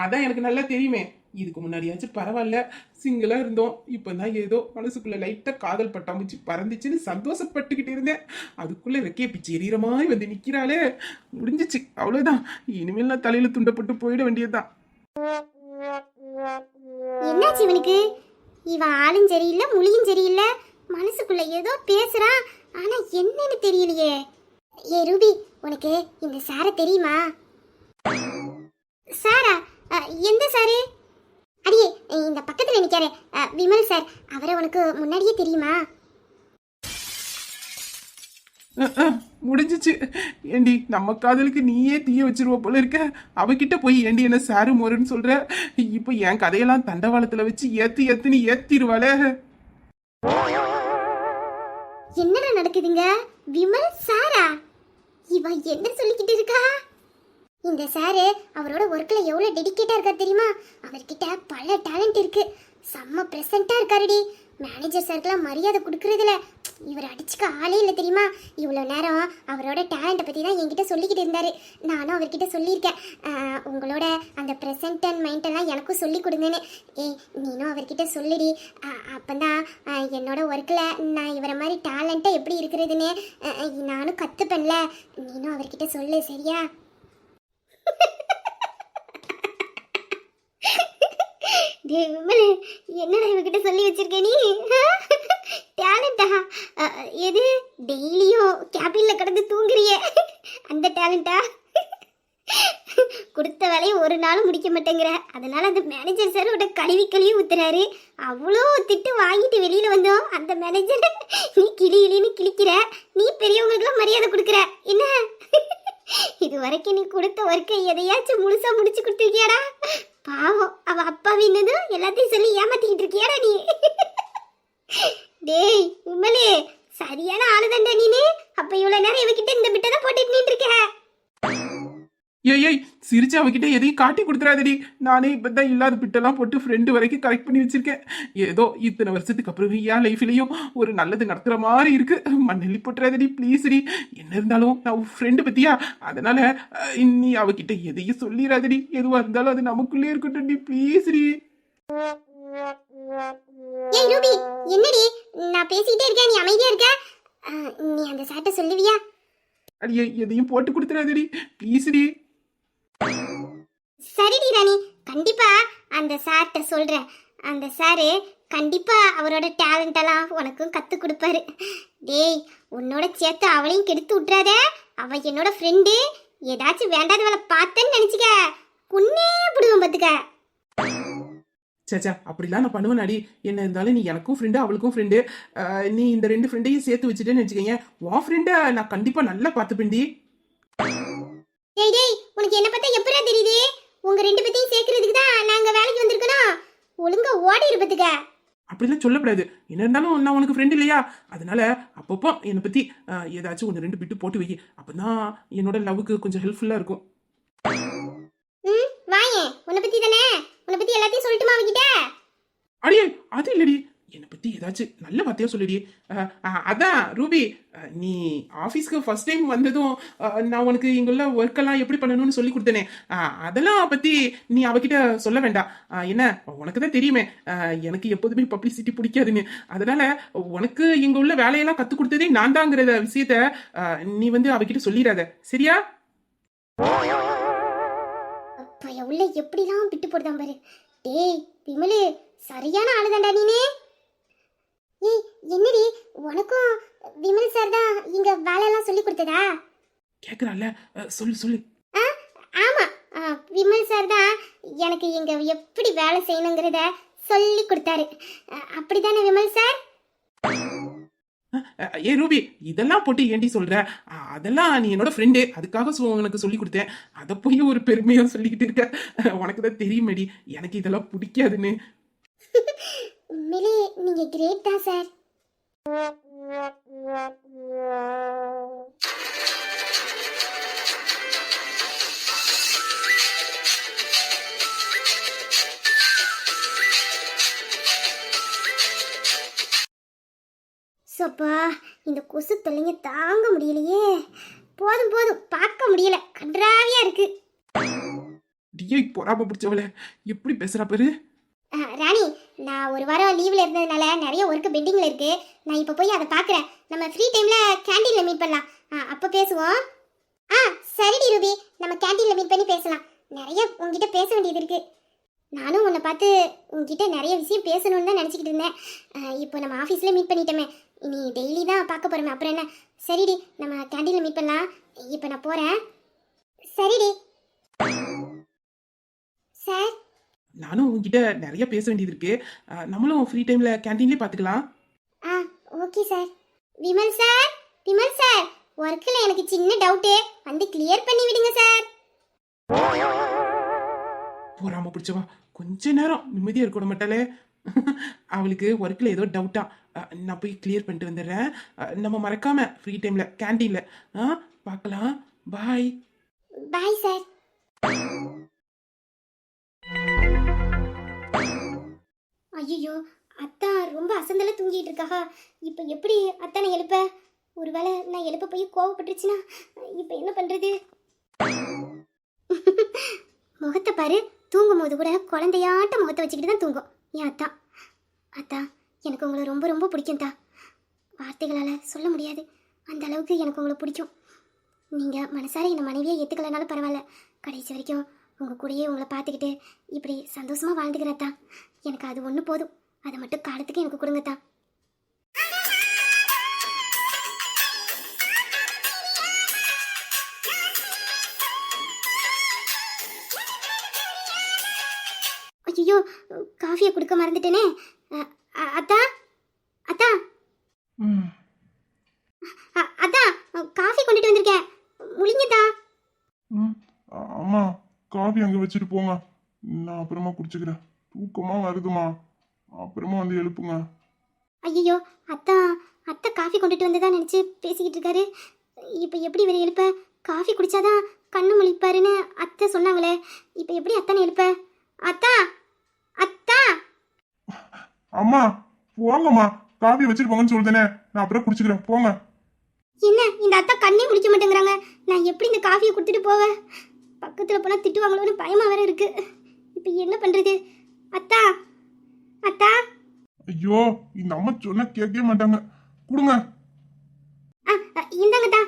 அதான் எனக்கு நல்லா தெரியுமே. இதுக்கு முன்னாடியாச்சும் பரவாயில்ல, சிங்கிளா இருந்தோம். இப்பதான் ஏதோ மனசுக்குள்ள லைட்டா காதல் பட்டாம்பூச்சி பறந்துச்சுன்னு சந்தோஷப்பட்டுக்கிட்டு இருந்தேன். அதுக்குள்ள ரெக்கைய பிச்சு எரியற மாதிரி வந்து நிக்கிறாளே. முடிஞ்சிச்சு, அவ்வளவுதான். இனிமேல் நான் தலையில துண்டப்பட்டு போயிட வேண்டியதுதான். என்னாச்சு இவனுக்கு? இவன் ஆளும் சரியில்லை, மொழியும் சரியில்லை. மனசுக்குள்ள ஏதோ பேசுறான், ஆனா என்னன்னு தெரியலையே. ஏ ரூபி, உனக்கு இந்த சாரை தெரியுமா? சாரா? எந்த சாரு? அடியே இந்த பக்கத்துல நிக்காரு விமல் சார், அவரை உனக்கு முன்னாடியே தெரியுமா? முடிஞ்சிச்சு. ஏண்டி, நம்ம காதலுக்கு நீயே தீய வச்சிருவ போல இருக்க. அவகிட்ட போய் ஏண்டி என்ன சாரு மோருன்னு சொல்ற? இப்போ என் கதையெல்லாம் தண்டவாளத்துல வச்சு ஏத்துன்னு ஏத்திடுவாளே. என்னடா நடக்குதுங்க? விமல் சாரா? இவ என்ன சொல்லிக்கிட்டு இருக்கா? இந்த சாரு அவரோட ஒர்க்ல எவ்வளவு டெடிகேட்டா இருக்கா தெரியுமா? அவர்கிட்ட பல டேலண்ட் இருக்கு. செம்ம பிரசன்ட்டா இருக்காருடி. மேனேஜர் சாருக்குலாம் மரியாதை கொடுக்கறதுல இவர் அடிச்சுக்க ஆளே இல்லை தெரியுமா? இவ்வளோ நேரம் அவரோட டேலண்ட்டை பற்றி தான் என்கிட்ட சொல்லிக்கிட்டு இருந்தாரு. நானும் அவர்கிட்ட சொல்லியிருக்கேன், உங்களோட அந்த ப்ரெசன்ட் அண்ட் மைண்டெல்லாம் எனக்கும் சொல்லி கொடுங்கன்னு. நீனும் அவர்கிட்ட சொல்லிடி. அப்போதான் என்னோட ஒர்க்கில் நான் இவரை மாதிரி டேலண்ட்டை எப்படி இருக்கிறதுன்னு நானும் கற்றுப்பேன்ல. நீனும் அவர்கிட்ட சொல்லு, சரியா? என்னடா இவகிட்ட சொல்லி வச்சிருக்க நீ? டேலண்டா? எது டெய்லியும் கேபின்ல கிடந்து தூங்குறிய அந்த டேலண்டா? கொடுத்த வேலையை ஒரு நாளும் முடிக்க மாட்டேங்கிற. அதனால அந்த மேனேஜர் சார் உட கழுவி ஊத்துறாரு. அவ்வளோ திட்டு வாங்கிட்டு வெளியில வந்தோம். அந்த மேனேஜர் நீ கிளின்னு கிளிக்கிற, நீ பெரியவங்களுக்குலாம் மரியாதை கொடுக்குற என்ன? இது வரைக்கும் நீ கொடுத்த ஒர்க்கை எதையாச்சும் முழுசா முடிச்சு கொடுத்துருக்கியாடா? பாவம், அவ அப்பா வின்னதும் எல்லாத்தையும் சொல்லி ஏமாத்திக்கிட்டு இருக்கியாடா நீ? டேய் உமலே, சரியான ஆளுதாண்டா நீனு. அப்ப இவ்வளவு நேரம் இவகிட்ட இந்த பிட்டை தான் போட்டுட்டு நின்று இருக்க. ஏய் சிரிச்சு அவகிட்ட எதையும் காட்டி கொடுத்துறாதடி. நானே இப்பதான் இல்லாத பிட்டெல்லாம் போட்டு ஃப்ரெண்டு வரைக்கும் கரெக்ட் பண்ணி வச்சிருக்கேன். ஏதோ இத்தனை வருஷத்துக்கு அப்புறம் என் லைஃப்லயும் ஒரு நல்லது நடத்துற மாதிரி இருக்கு. மண்ணெல்லி போட்டுறாதடி ப்ளீஸ்டி. என்ன இருந்தாலும் நான் ஃப்ரெண்டு பத்தியா, அதனால நீ அவகிட்ட எதையும் சொல்லிடாதடி. எதுவா இருந்தாலும் அது நமக்குள்ளே இருக்கட்டும் டி, ப்ளீஸ்டி. ஏய் ரூபி, என்னடி நான் பேசிட்டே இருக்கேன், நீ அமைதியா இருக்க? நீ அந்த சாட்டை சொல்லுவியா? அடியே எதையும் போட்டு கொடுத்துறாதடி ப்ளீஸ்டி. சரிடி ராணி, கண்டிப்பா அந்த சார்கிட்ட சொல்றேன். அந்த சாரு கண்டிப்பா அவரோட டேலண்ட் எல்லாம் உனக்கும் கத்து கொடுப்பாரு. டேய், உன்னோட சேர்த்து அவளையும் கெடுத்து விட்டுறாத. அவ என்னோட ஃப்ரெண்டு. ஏதாச்சும் வேண்டாத வேலை பார்த்தேன்னு நினைச்சுக்க, குன்னே புடுவேன் பாத்துக்க. சேச்சா அப்படிலாம் நான் பண்ணுவேனாடி. என்ன இருந்தாலும் நீ எனக்கும் ஃப்ரெண்டு அவளுக்கும் ஃப்ரெண்டு. நீ இந்த 2 ஃப்ரெண்டையும் சேர்த்து வச்சுட்டேன்னு வச்சுக்கோங்க, உன் ஃப்ரெண்டை நான் கண்டிப்பா நல்லா பார்த்துப்பேன்டி. டேய் டேய், உனக்கு என்ன பார்த்தா எப்படா தெரியுது? உங்க 2 பேத்தையும் சேர்க்கறதுக்கு தான் நாங்க வேலைக்கு வந்திருக்கோம். ஒழுங்கா ஓடி இருப்பதுக்க. அப்படிலாம் சொல்லக்கூடாது. என்ன இருந்தாலும் நான் உனக்கு ஃப்ரெண்ட் இல்லையா? அதனால அப்பப்போ என்னை பத்தி ஏதாச்சும் 1-2 பிட்டு போட்டு வை. அப்பதான் என்னோட லவ்வுக்கு கொஞ்சம் ஹெல்ப்ஃபுல்லா இருக்கும். ம், வாயே. உன்னை பத்தி தானே, உன்னை பத்தி எல்லாத்தையும் சொல்லட்டுமா அவகிட்ட? அடியே அது இல்லடி, என்னை பத்தி ஏதாச்சும் நல்ல வார்த்தையா சொல்லிடி. அதான் ரூபி, நீ ஆஃபீஸ்க்கு ஃபர்ஸ்ட் டைம் வந்ததும் நான் உனக்கு இங்குள்ள ஒர்க்கெல்லாம் எப்படி பண்ணணும்னு சொல்லி கொடுத்தேனே, அதெல்லாம் பத்தி நீ அவகிட்ட சொல்ல வேண்டாம். என்ன, உனக்கு தான் தெரியுமே எனக்கு எப்போதுமே பப்ளிசிட்டி பிடிக்காதுன்னு. அதனால உனக்கு இங்க உள்ள வேலையெல்லாம் கத்து கொடுத்ததே நான் தாங்கிறத விஷயத்த நீ அவகிட்ட சொல்லிடாத, சரியா? அப்பா உள்ள எப்படிலாம் விட்டு போடுதான் பாரு. டேய் விமலு, சரியான ஆளுதான்டா நீனே. ஏய் என்னடி, உனக்கும் விமல் சார் தான் இங்க வேலையெல்லாம் சொல்லி கொடுத்ததா? கேக்குறால, சொல்லு சொல்லு. ஆமா, விமல் சார் தான் எனக்கு இங்க எப்படி வேலை செய்யணுங்கிறத சொல்லி கொடுத்தாரு. அப்படிதானே விமல் சார்? ஏ ரூபி, இதெல்லாம் போட்டு ஏண்டி சொல்ற? அதெல்லாம் நீ என்னோட ஃப்ரெண்டு, அதுக்காக உனக்கு சொல்லி கொடுத்தேன். அதை போய் ஒரு பெருமையா சொல்லிக்கிட்டு இருக்க. உனக்கு தான் தெரியுமேடி எனக்கு இதெல்லாம் பிடிக்காதுன்னு. உண்மையிலே நீங்க கிரேட் தான் சார். சப்பா, இந்த கொசு தொல்லைங்க தாங்க முடியலையே. போதும் போதும், பார்க்க முடியல, கன்றாவியா இருக்கு. டிஐ பொறாம பிடிச்சவள எப்படி பேசுறா பாரு. ராணி, நான் ஒரு வாரம் லீவில் இருந்ததுனால நிறைய ஒர்க்கு பெண்டிங்கில் இருக்கு. நான் இப்போ போய் அதை பார்க்குறேன். நம்ம ஃப்ரீ டைமில் கேண்டீனில் மீட் பண்ணலாம். அப்போ பேசுவோம். சரிடி ரூபி, நம்ம கேண்டீனில் மீட் பண்ணி பேசலாம். நிறைய உங்ககிட்ட பேச வேண்டியது இருக்கு. நானும் உன்னை பார்த்து உங்ககிட்ட நிறைய விஷயம் பேசணும்னு தான் நினச்சிக்கிட்டு இருந்தேன். இப்போ நம்ம ஆஃபீஸில் மீட் பண்ணிட்டோமே, இனி டெய்லி தான் பார்க்க போகிறோமே, அப்புறம் என்ன. சரிடி, நம்ம கேண்டீனில் மீட் பண்ணலாம். இப்போ நான் போகிறேன். சரிடி சார். நானும் உங்ககிட்ட நிறைய பேச வேண்டியது இருக்கு. நம்மளும் ஃப்ரீ டைம்ல கேண்டீன்லயே பாத்துக்கலாம். Okay sir. Vimal sir, Vimal sir, ஒர்க்கில் எனக்கு சின்ன டவுட்டு, வந்து கிளியர் பண்ணி விடுங்க சார். போறாம பிடிச்சவா, கொஞ்ச நேரம் நிம்மதியா இருக்க விட மாட்டாளே. அவளுக்கு ஒர்க்ல ஏதோ டவுட்டா, நான் போய் கிளியர் பண்ணிட்டு வந்துடுறேன். நம்ம மறக்காம ஃப்ரீ டைம்ல கேண்டீன்ல பார்க்கலாம். பாய். Bye sir. ஐயோ, அத்தா ரொம்ப அசந்தல தூங்கிட்டு இருக்காக. இப்போ எப்படி அத்தானை எழுப்ப? ஒருவேளை நான் எழுப்ப போய் கோவப்பட்டுருச்சுன்னா இப்போ என்ன பண்றது? முகத்தை பாரு, தூங்கும் போது கூட குழந்தையாட்ட முகத்தை வச்சுக்கிட்டு தான் தூங்கும் என் அத்தா. அத்தா, எனக்கு உங்களை ரொம்ப ரொம்ப பிடிக்கும் தா. வார்த்தைகளால் சொல்ல முடியாது, அந்த அளவுக்கு எனக்கு உங்களை பிடிக்கும். நீங்கள் மனசார என்னை மனைவியை ஏற்றுக்கலனாலும் பரவாயில்ல, கடைசி வரைக்கும் உங்கள் கூடயே உங்களை பார்த்துக்கிட்டு இப்படி சந்தோஷமாக வாழ்ந்துக்கிறதா. எனக்கு அது ஒன்று போதும். அதை மட்டும் காலத்துக்கு எனக்கு கொடுங்கத்தா. ஐயோ, காஃபியை கொடுக்க மறந்துட்டேனே. அத்தா, அத்தா, அத்தா, காஃபி கொண்டுட்டு வந்திருக்கேன், முழிங்கத்தா. அம்மா, காஃபி அங்கே வச்சுட்டு போங்க, நான் அப்புறமா குடிச்சுக்கிறேன். தூக்கமா வருதுமா, அப்புறமா வந்து எழுப்புங்க. ஐயோ, அத்தா அத்தை காஃபி கொண்டுட்டு வந்ததா நினச்சி பேசிக்கிட்டு இருக்காரு. இப்போ எப்படி இவரை எழுப்ப? காஃபி குடிச்சாதான் கண்ணு முழிப்பாருன்னு அத்தை சொன்னாங்களே. இப்போ எப்படி அத்தானை எழுப்ப? அத்தா, அத்தா. அம்மா போங்கம்மா, காஃபி வச்சுட்டு போங்கன்னு சொல்லுதேனே, நான் அப்புறம் குடிச்சுக்கிறேன், போங்க. என்ன இந்த அத்தா கண்ணே முடிக்க மாட்டேங்கிறாங்க. நான் எப்படி இந்த காஃபியை கொடுத்துட்டு போவேன்? பக்கத்தில் போனால் திட்டுவாங்களோன்னு பயமாக வேற இருக்கு. இப்போ என்ன பண்ணுறது? அத்தா, அத்தா. ஐயோ, இந்த அம்மா சொன்னா கேட்கவே மாட்டாங்க, கொடுங்க. இந்தாங்கத்தா.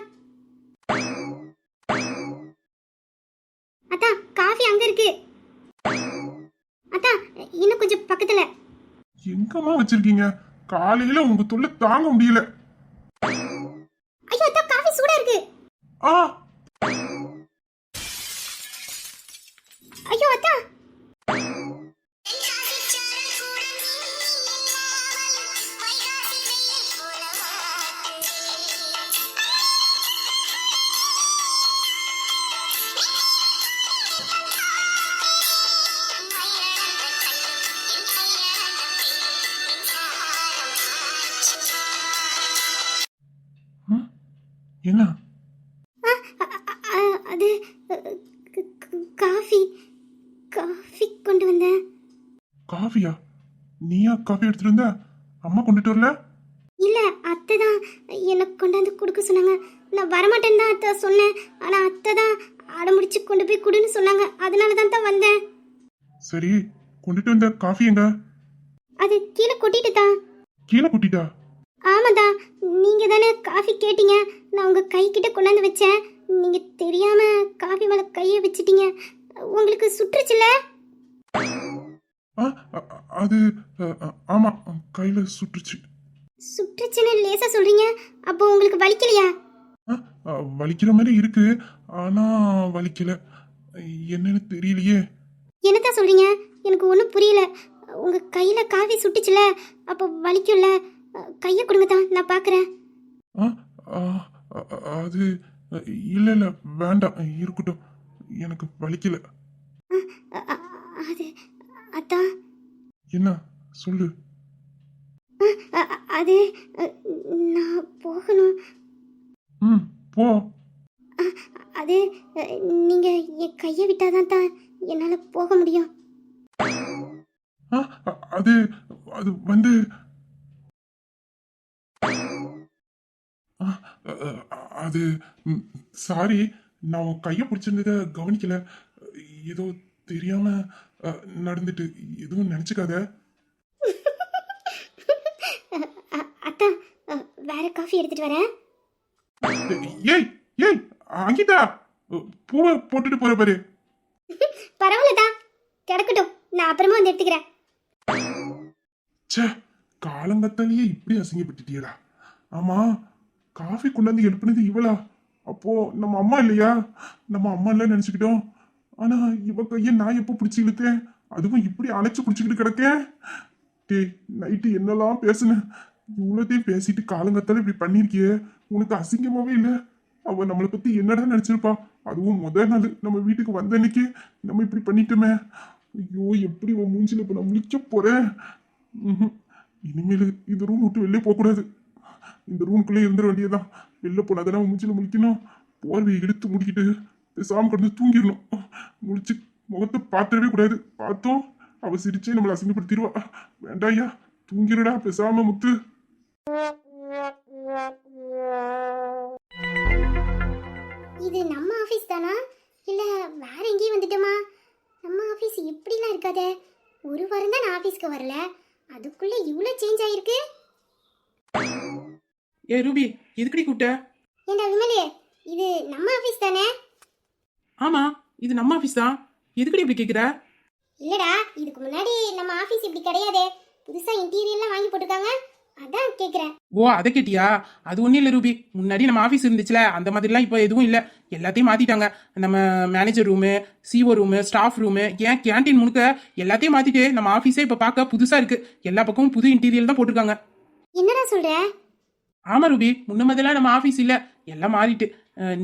அத்தா, காஃபி அங்கே இருக்கு. பக்கத்துல. எங்கம்மா வச்சிருக்கீங்க? காலையில உங்க தொல்லை தாங்க முடியல. ஐயோ அத்தா, காஃபி சூடா இருக்கு. ஆ ஐயோ அத்தா. ம், என்ன அது காஃபி காஃபி கொண்டு வந்தேன். காஃபியா? நீயா காஃபி எடுத்துட்டு வந்த? அம்மா கொண்டுட்டு வரல? இல்ல, அத்தை தான் எனக்கு கொண்டாந்து கொடுக்க சொன்னாங்க. நான் வரமாட்டேன்னு தான் அத்தை சொன்னேன். ஆனா அத்தை தான் அடம்பிடிச்சு கொண்டு போய் கொடுன்னு சொன்னாங்க. அதனால தான் வந்தேன். சரி, கொண்டுட்டு வந்த காஃபி எங்க? அது கீழே கொட்டிட்டு தான். கீழே கொட்டிட்டா? ஆமாதா, நீங்க தானே காஃபி கேட்டீங்க. நான் உங்க கை கிட்ட கொண்டாந்து வச்சேன். நீங்க தெரியாம காஃபி மேல கையை வச்சிட்டீங்க. உங்களுக்கு சுற்றுச்சுல? ஆ, அது ஆமா, கையில சுட்டுச்சு. சுற்றுச்சுன்னு லேசா சொல்றீங்க. அப்போ உங்களுக்கு வலிக்கலையா? வலிக்கிற மாதிரி இருக்கு, ஆனா வலிக்கல. என்னன்னு தெரியலையே. என்னதான் சொல்றீங்க? எனக்கு ஒன்றும் புரியல. உங்க கையில காஃபி சுட்டுச்சுல, அப்போ வலிக்கும்ல. கையை கொடுங்க தான், நான் பார்க்குறேன். ஆ, ஆ, அது இல்ல இல்ல, வேண்டாம், இருக்கட்டும். எனக்கு வலிக்கல. அது அதான். என்ன சொல்லு. அது நான் போகணும். ம், போ. அது நீங்க என் கையை விட்டாதான் தான் என்னால போக முடியும். ஆ, அது அது வந்து அது சாரி, நான் உன் கையை பிடிச்சிருந்தத கவனிக்கல. ஏதோ தெரியாம நடந்துட்டு, எதுவும் நினைச்சுக்காத. அத்தா, வேற காஃபி எடுத்துட்டு வரேன். ஏய் ஏய், அங்கிதா, பூவை போட்டுட்டு போற பாரு. பரவாயில்லதா, கிடக்கட்டும், நான் அப்புறமா வந்து எடுத்துக்கிறேன். ச்சே, காலங்கத்தாலேயே இப்படி அசிங்கப்பட்டுட்டியடா. ஆமா, காஃபி கொண்டாந்து எழுப்புனது இவளா? அப்போ நம்ம அம்மா இல்லையா? நம்ம அம்மா இல்ல நினைச்சுக்கிட்டோம். ஆனா இவ கைய நான் எப்போ பிடிச்சி இழுத்தேன்? அதுவும் இப்படி அணைச்சு பிடிச்சிக்கிட்டு கிடக்கேன். டேய், நைட்டு என்னெல்லாம் பேசுனேன். இவ்வளோத்தையும் பேசிட்டு காலங்கத்தால இப்படி பண்ணிருக்கியே, உனக்கு அசிங்கமாவே இல்லை? அவ நம்மளை பத்தி என்னடா நினைச்சிருப்பா? அதுவும் முதல் நாள் நம்ம வீட்டுக்கு வந்த அன்னைக்கு நம்ம இப்படி பண்ணிட்டோமே. ஐயோ, எப்படி உன் மூஞ்சில இப்ப நான் முழிக்க போறேன். இனிமேல் இந்த ரூம் விட்டு வெளியே போகக்கூடாது. இந்த ரூம்குள்ளே இருந்துட வேண்டியதான். வெளில போனாதானே மூஞ்சில முழிக்கணும். போர்வை இழுத்து முடிக்கிட்டு பேசாம கிடந்து தூங்கிடணும். முடிச்சு முகத்தை பார்த்துடவே கூடாது. பார்த்தோம் அவ சிரிச்சே நம்மளை அசிங்கப்படுத்திடுவா. வேண்டாயா, தூங்கிடுடா பேசாம முத்து. இது நம்ம ஆபீஸ் தானா, இல்ல வேற எங்கேயும் வந்துட்டோமா? நம்ம ஆபீஸ் இப்படிலாம் இருக்காதே. ஒரு வாரம் தான் நான் ஆபீஸ்க்கு வரல, அதுக்குள்ள இவ்வளோ சேஞ்ச் ஆயிருக்கு. ஏ ரூபி, எதுக்கடி கூப்பிட்ட? ஏண்டா விமலே, இது நம்ம ஆபீஸ் தானே? ஆமா, இது நம்ம ஆபீஸ் தான். எதுக்கடி இப்படி கேக்குற? இல்லடா, இதுக்கு முன்னாடி நம்ம ஆபீஸ் இப்படி கிடையாதே. புதுசா இன்டீரியர்லாம் வாங்கி போட்டிருக்காங்க, அதான் கேக்குறேன். ஓ, அதை கேட்டியா? அது ஒன்றும் இல்லை ரூபி. முன்னாடி நம்ம ஆஃபீஸ் இருந்துச்சுல, அந்த மாதிரிலாம் இப்போ எதுவும் இல்லை. எல்லாத்தையும் மாற்றிட்டாங்க. நம்ம manager room, CO room, staff room, ஏன் கேன்டீன் முழுக்க எல்லாத்தையும் மாற்றிட்டு நம்ம ஆஃபீஸே இப்போ பார்க்க புதுசாக இருக்குது. எல்லா பக்கமும் புது இன்டீரியர் தான் போட்டிருக்காங்க. என்னடா சொல்ற? ஆமா ரூபி, முன்ன மாதிரிலாம் நம்ம ஆஃபீஸ் இல்லை, எல்லாம் மாறிட்டு.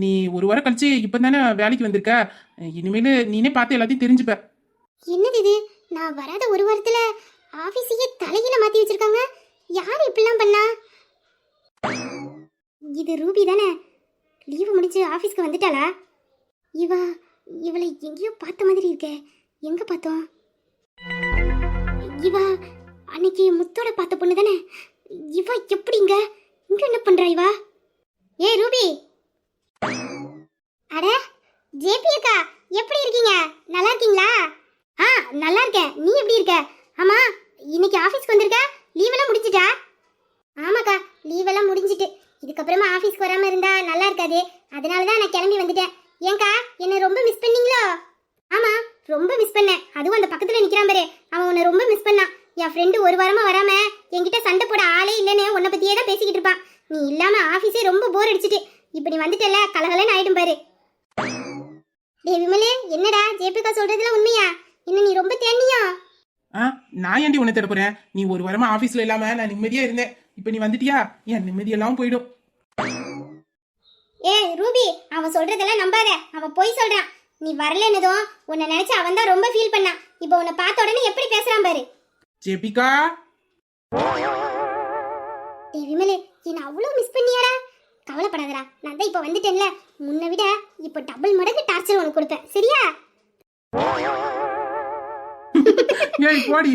நீ ஒரு வாரம் கழிச்சு இப்போ தானே வேலைக்கு வந்திருக்க. இனிமேல் நீனே பார்த்து எல்லாத்தையும் தெரிஞ்சுப்ப. என்னது இது? நான் வராத ஒரு வாரத்துல ஆபீஸையே தலையில மாத்தி வச்சிருக்காங்க. யார் இப்படிலாம் பண்ணா? இது ரூபி தானே? லீவு முடிஞ்சு ஆபீஸ்க்கு வந்துட்டாளா? இவளை எங்கேயோ பார்த்த மாதிரி இருக்கே. எங்க பார்த்தோம்? இவ அன்னைக்கு முத்தோட பார்த்த பொண்ணு தானே? இவ எப்படி இங்க என்ன பண்றா இவ? ஏய் ரூபி! அட ஜேபி அக்கா, எப்படி இருக்கீங்க? நல்லா இருக்கீங்களா? நல்லா இருக்கேன். நீ எப்படி இருக்க? ஆமா, இன்னைக்கு ஆபீஸ்க்கு வந்திருக்க? லீவெல்லாம் முடிஞ்சிட்டா? ஆமாக்கா, லீவெல்லாம் முடிஞ்சிட்டு. இதுக்கப்புறமா ஆபீஸ்க்கு வராம இருந்தா நல்லா இருக்காது. அதனால தான் நான் கிளம்பி வந்துட்டேன். ஏங்கா, என்ன ரொம்ப மிஸ் பண்ணீங்களோ? ஆமா, ரொம்ப மிஸ் பண்ணேன். அதுவும் அந்த பக்கத்துல நிக்கிறான் பாரு, அவன் உன்னை ரொம்ப மிஸ் பண்ணான். என் ஃப்ரெண்டு ஒரு வாரமா வராம என்கிட்ட சண்டை போட ஆளே இல்லைன்னு உன்னை பத்தியே தான் பேசிக்கிட்டு இருப்பான். நீ இல்லாம ஆபீஸே ரொம்ப போர் அடிச்சிட்டு இப்ப நீ வந்துட்டல கலகலன்னு ஆயிடும் பாரு. டேய் விமலே, என்னடா ஜேபிகா சொல்றதுல உண்மையா? இன்னும் நீ ரொம்ப தேனியா? நான் ஏன்டி உன்னை தேட போறேன்? நீ ஒரு வாரமா ஆபீஸ்ல இல்லாம நான் நிம்மதியா இருந்தேன். இப்ப நீ வந்துட்டியா, என் நிம்மதியெல்லாம் போயிடும். ஏ ரூபி, அவன் சொல்றதெல்லாம் நம்பாத, அவன் பொய் சொல்றான். நீ வரலன்னதும் உன்னை நினைச்சு அவன் தான் ரொம்ப ஃபீல் பண்ணான். இப்போ உன்னை பார்த்த உடனே எப்படி பேசுறான் பாரு. ஜேபிகா, டேய் விமலே, என்ன அவ்வளவு மிஸ் பண்ணியாடா? கவலைப்படாதடா, நான் தான் இப்போ வந்துட்டேன்ல. முன்னை விட இப்போ டபுள் மடங்கு டார்ச்சர் உனக்கு கொடுப்பேன், சரியா? ஏய் போடி.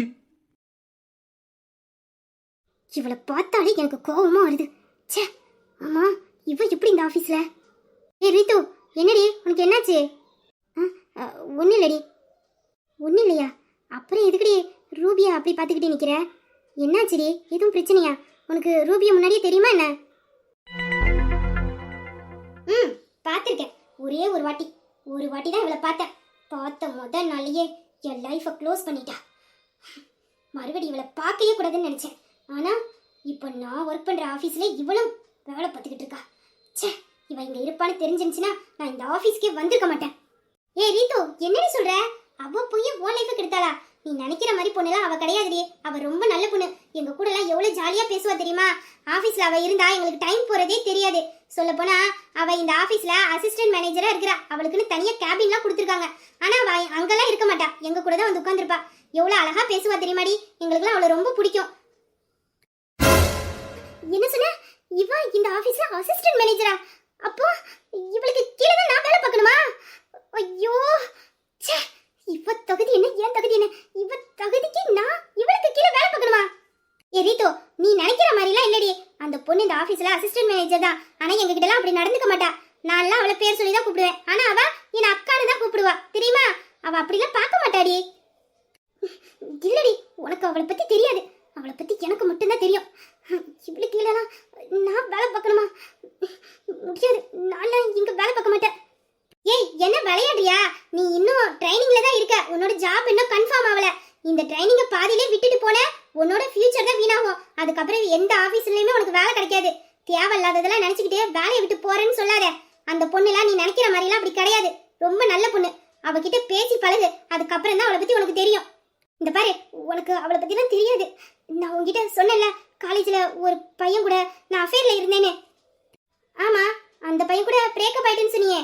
இவளை பார்த்தாலே எனக்கு கோவமா வருது. ச்சே, ஆமா இவ எப்படி இந்த ஆபீஸ்ல? ஏய் ரீத்து, என்னடி உனக்கு என்னாச்சு? ஒன்றும் இல்லடி. ஒன்றும் இல்லையா? அப்புறம் எதுக்குடி ரூபியா அப்படி பார்த்துக்கிட்டே நிற்கிற? என்னாச்சுடி? எதுவும் பிரச்சனையா? உனக்கு ரூபியா முன்னாடியே தெரியுமா என்ன? பார்த்துருக்கேன். ஒரே ஒரு வாட்டி தான் இவளை பார்த்தேன். பார்த்த முதல் நாளையே என் லைஃபை க்ளோஸ் பண்ணிட்டா. மறுபடி இவளை பார்க்கவே கூடாதுன்னு நினச்சேன். ஆனால் இப்போ நான் ஒர்க் பண்ணுற ஆஃபீஸில் இவளும் வேலை பார்த்துக்கிட்டு இருக்கா. ச்சே, இவ இங்கே இருப்பான்னு தெரிஞ்சிருந்துச்சுன்னா நான் இந்த ஆஃபீஸ்க்கே வந்திருக்க மாட்டேன். ஏ ரீத்து, என்னடி சொல்ற? அவ போய் உன் லைஃபை கெடுத்தாளா? நீ நினைக்கிற மாதிரி பொண்ணுலாம் அவ கிடையாதுடி. அவ ரொம்ப நல்ல பொண்ணு. எங்க கூட எல்லாம் எவ்வளவு ஜாலியா பேசுவா தெரியுமா? ஆபீஸ்ல அவ இருந்தா எங்களுக்கு டைம் போறதே தெரியாது. சொல்ல போனா அவ இந்த ஆபீஸ்ல அசிஸ்டன்ட் மேனேஜரா இருக்கிறா. அவளுக்குன்னு தனியா கேபின்லாம் கொடுத்துருக்காங்க. ஆனா அவ அங்கெல்லாம் இருக்க மாட்டா, எங்க கூட தான் வந்து உட்காந்துருப்பா. எவ்வளவு அழகா பேசுவா தெரியுமாடி? எங்களுக்குலாம் அவளை ரொம்ப பிடிக்கும். என்ன சொன்ன? இவ இந்த ஆபீஸ்ல அசிஸ்டன்ட் மேனேஜரா? அப்போ இவளுக்கு கீழே தான் நான் வேலை பார்க்கணுமா? ஐயோ, ச்சே, இவ தகுதி என்ன, ஏன் தகுதி என்ன? இவ தகுதிக்கு நான் இவளுக்கு கீழே வேலை பார்க்கணுமா? ஏ ரீத்து, நீ நினைக்கிற மாதிரிலாம் இல்லடி. அந்த பொண்ணு இந்த ஆபீஸ்ல அசிஸ்டன்ட் மேனேஜர் தான். ஆனா எங்க கிட்ட எல்லாம் அப்படி நடந்துக்க மாட்டா. நான் அவளை பேர் சொல்லி தான் கூப்பிடுவேன். ஆனா அவ என்ன அக்கான்னு தான் கூப்பிடுவா, தெரியுமா? அவ அப்படிலாம் பார்க்க மாட்டாடி. இல்லடி, உனக்கு அவளை பத்தி தெரியாது. அவளை பத்தி எனக்கு மட்டும்தான் தெரியும். இவளுக்கு கீழே நான் வேலை பார்க்கணுமா? முடியாது, நான் இங்க வேலை பார்க்க மாட்டேன். ஏய், என்ன விளையாடுறியா? நீ இன்னும் ட்ரைனிங்ல தான் இருக்க. உன்னோட ஜாப் இன்னும் கன்ஃபார்ம் ஆகல. இந்த ட்ரைனிங்க பாதியிலே விட்டுட்டு போன உன்னோட ஃபியூச்சர் தான் வீணாகும். அதுக்கப்புறம் எந்த ஆபீஸ்லயுமே உனக்கு வேலை கிடைக்காது. தேவையில்லாததெல்லாம் நினைச்சுக்கிட்டே வேலையை விட்டு போறேன்னு சொல்லாத. அந்த பொண்ணுலாம் நீ நினைக்கிற மாதிரிலாம் அப்படி கிடையாது. ரொம்ப நல்ல பொண்ணு. அவகிட்ட பேசி பழகு, அதுக்கப்புறம் தான் அவளை பத்தி உனக்கு தெரியும். இந்த பாரு, உனக்கு அவளை பத்திலாம் தெரியாது. நான் உங்ககிட்ட சொன்னேன்ல, காலேஜ்ல ஒரு பையன் கூட நான் அஃபேர்ல இருந்தேன்னு. ஆமா, அந்த பையன் கூட பிரேக்கப் ஆயிட்டேன்னு சொன்னியே.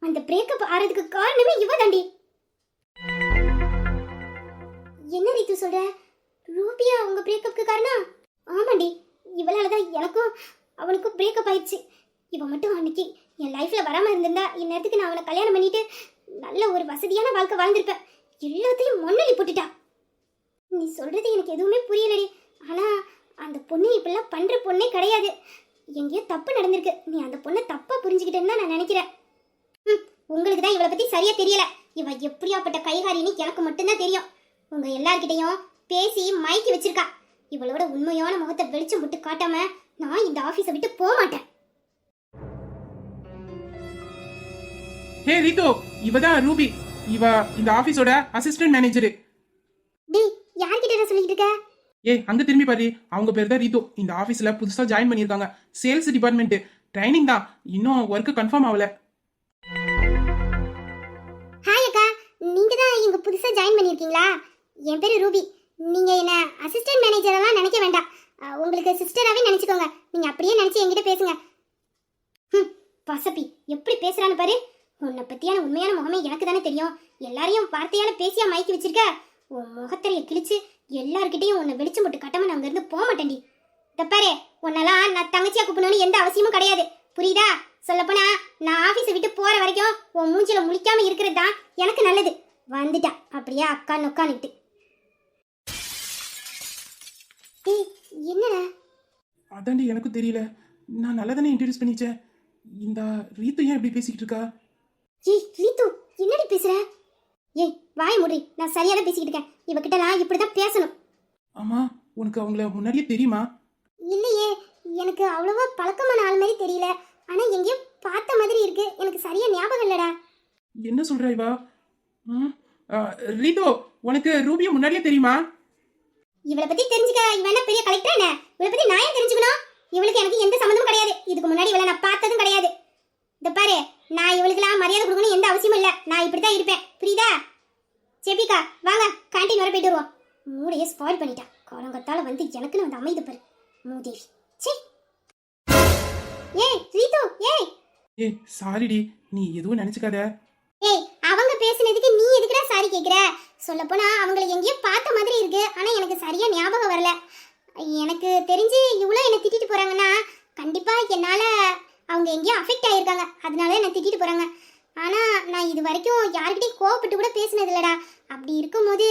அந்த பிரேக்கப் ஆறதுக்கு காரணமே இவ தாண்டி. என்ன ரீத்து சொல்ற? ரூபியா உங்க பிரேக்கப்க்கு காரணம்? ஆமாண்டி, இவளால தான் எனக்கும் அவனுக்கும் பிரேக்கப் ஆயிடுச்சு. இவன் மட்டும் அன்னைக்கு என் லைஃப்ல வராம இருந்திருந்தா இந்நேரத்துக்கு நான் அவனை கல்யாணம் பண்ணிட்டு நல்ல ஒரு வசதியான வாழ்க்கை வாழ்ந்திருப்பேன். எல்லாத்தையும் மண்ணலி போட்டுட்டா. நீ சொல்றது எனக்கு எதுவுமே புரியலடி. ஆனா அந்த பொண்ணு இப்பெல்லாம் பண்ற பொண்ணே கிடையாது. எங்கேயோ தப்பு நடந்திருக்கு. நீ அந்த பொண்ணை தப்பா புரிஞ்சுக்கிட்டேன்னு தான் நான் நினைக்கிறேன். உங்களுக்கு தான் இவளை பத்தி சரியா தெரியல. இவ எப்படியாப்பட்ட கைகாரின்னு எனக்கு மட்டும்தான் தெரியும். உங்க எல்லார்கிட்டையும் பேசி மயக்கி வச்சிருக்கா. இவளோட உண்மையான முகத்தை வெளிச்சம் விட்டு காட்டாம நான் இந்த ஆபீஸை விட்டு போக மாட்டேன். ஹே ரீத்து, இவதான் ரூபி. இவ இந்த ஆபீஸோட அசிஸ்டன்ட் மேனேஜர். டேய், யார்கிட்ட சொல்லிட்டு இருக்க? ஏய், அங்க திரும்பி பாரு. அவங்க பேர் தான் ரீத்து. இந்த ஆபீஸ்ல புதுசா ஜாயின் பண்ணிருக்காங்க. Sales department. ட்ரைனிங் தான், இன்னும் ஒர்க் கன்ஃபார்ம் ஆகல. ஹாய் அக்கா, நீங்க தான் இங்க புதுசா ஜாயின் பண்ணிருக்கீங்களா? என் பேரு ரூபி. நீங்க என்ன அசிஸ்டன்ட் மேனேஜரெல்லாம் நினைக்க வேண்டாம். உங்களுக்கு சிஸ்டராகவே நினைச்சுக்கோங்க. நீங்க அப்படியே நினைச்சு என்கிட்ட பேசுங்க. பசப்பி எப்படி பேசுறான்னு பாரு. உன்னை பத்தியான உண்மையான முகமே எனக்கு தானே தெரியும். எல்லாரையும் வார்த்தையால பேசியா மயக்கி வச்சிருக்க. உன் முகத்தறைய கிழிச்சு எல்லார்கிட்டையும் உன்னை வெளிச்சம் போட்டு கட்டாம நான் அங்கிருந்து போக மாட்டேன்டி. தப்பாரு, உன்னெல்லாம் நான் தங்கச்சியா கூப்பிடணும்னு எந்த அவசியமும் கிடையாது, புரியுதா? சொல்லப்போனா நான் ஆபீஸை விட்டு போற வரைக்கும் உன் மூஞ்சில முழிக்காம இருக்கிறது தான் எனக்கு நல்லது. வந்துட்டா அப்படியே அக்கா நொக்கானுட்டு. ஏய், என்னடா? அதாண்டி எனக்கு தெரியல. நான் நல்லா தானே இன்ட்ரடியூஸ் பண்ணிச்சேன். இந்த ரீத்து ஏன் இப்படி பேசிக்கிட்டு இருக்கா? ஏய் ரீத்து, என்னடி பேசுற? ஏய் வாய் மூடி. நான் சரியா தான் பேசிக்கிட்டு இருக்கேன். இவகிட்ட நான் இப்படிதான் பேசணும். ஆமா, உனக்கு அவங்கள முன்னாடியே தெரியுமா? இல்லையே, எனக்கு அவ்வளவா பழக்கமான ஆள் மாதிரி தெரியல. ஆனா எங்கேயோ பார்த்த மாதிரி இருக்கு. எனக்கு சரியா ஞாபகம் இல்லடா. என்ன சொல்ற இவா? ரீத்து, உனக்கு ரூபியா முன்னாடியே தெரியுமா? இவளை பத்தி தெரிஞ்சுக்க இவ என்ன பெரிய கலெக்டர் என்ன? இவளை பத்தி நான் ஏன் தெரிஞ்சுக்கணும்? இவளுக்கு எனக்கு எந்த சம்மந்தமும் கிடையாது. இதுக்கு முன்னாடி இவளை நான் பார்த்ததும் கிடையாது. இந்த பாரு, நான் இவளுக்குலாம் மரியாதை கொடுக்கணும் எந்த அவசியமும் இல்லை. நான் இப்படி தான் இருப்பேன், புரியுதா? செபிகா வாங்க, கேண்டீன் வர போயிட்டு வருவோம். மூடையே ஸ்பாயில் பண்ணிட்டா. காலங்கத்தால வந்து எனக்குன்னு வந்து அமைதி பாரு மூதேவி. சே ஏய் ரீது, ஏய் ஏய் சாரிடி, நீ எதுவும் நினைச்சுக்காத. ஏய் அவங்க பேசுனதுக்கு நீ எதுக்குடா சாரி கேக்குற? சொல்லப்போனா அவங்களை எங்கேயோ பார்த்த மாதிரி இருக்கு, ஆனா எனக்கு சரியா ஞாபகம் வரல. எனக்கு தெரிஞ்சு இவ்வளோ என்னை திட்டிட்டு போறாங்கன்னா கண்டிப்பா என்னால அவங்க எங்கேயோ அஃபெக்ட் ஆயிருக்காங்க, அதனால என்னை திட்டிட்டு போறாங்க. ஆனா நான் இது வரைக்கும் யார்கிட்டயும் கோவப்பட்டு கூட பேசினது இல்லடா. அப்படி இருக்கும்போது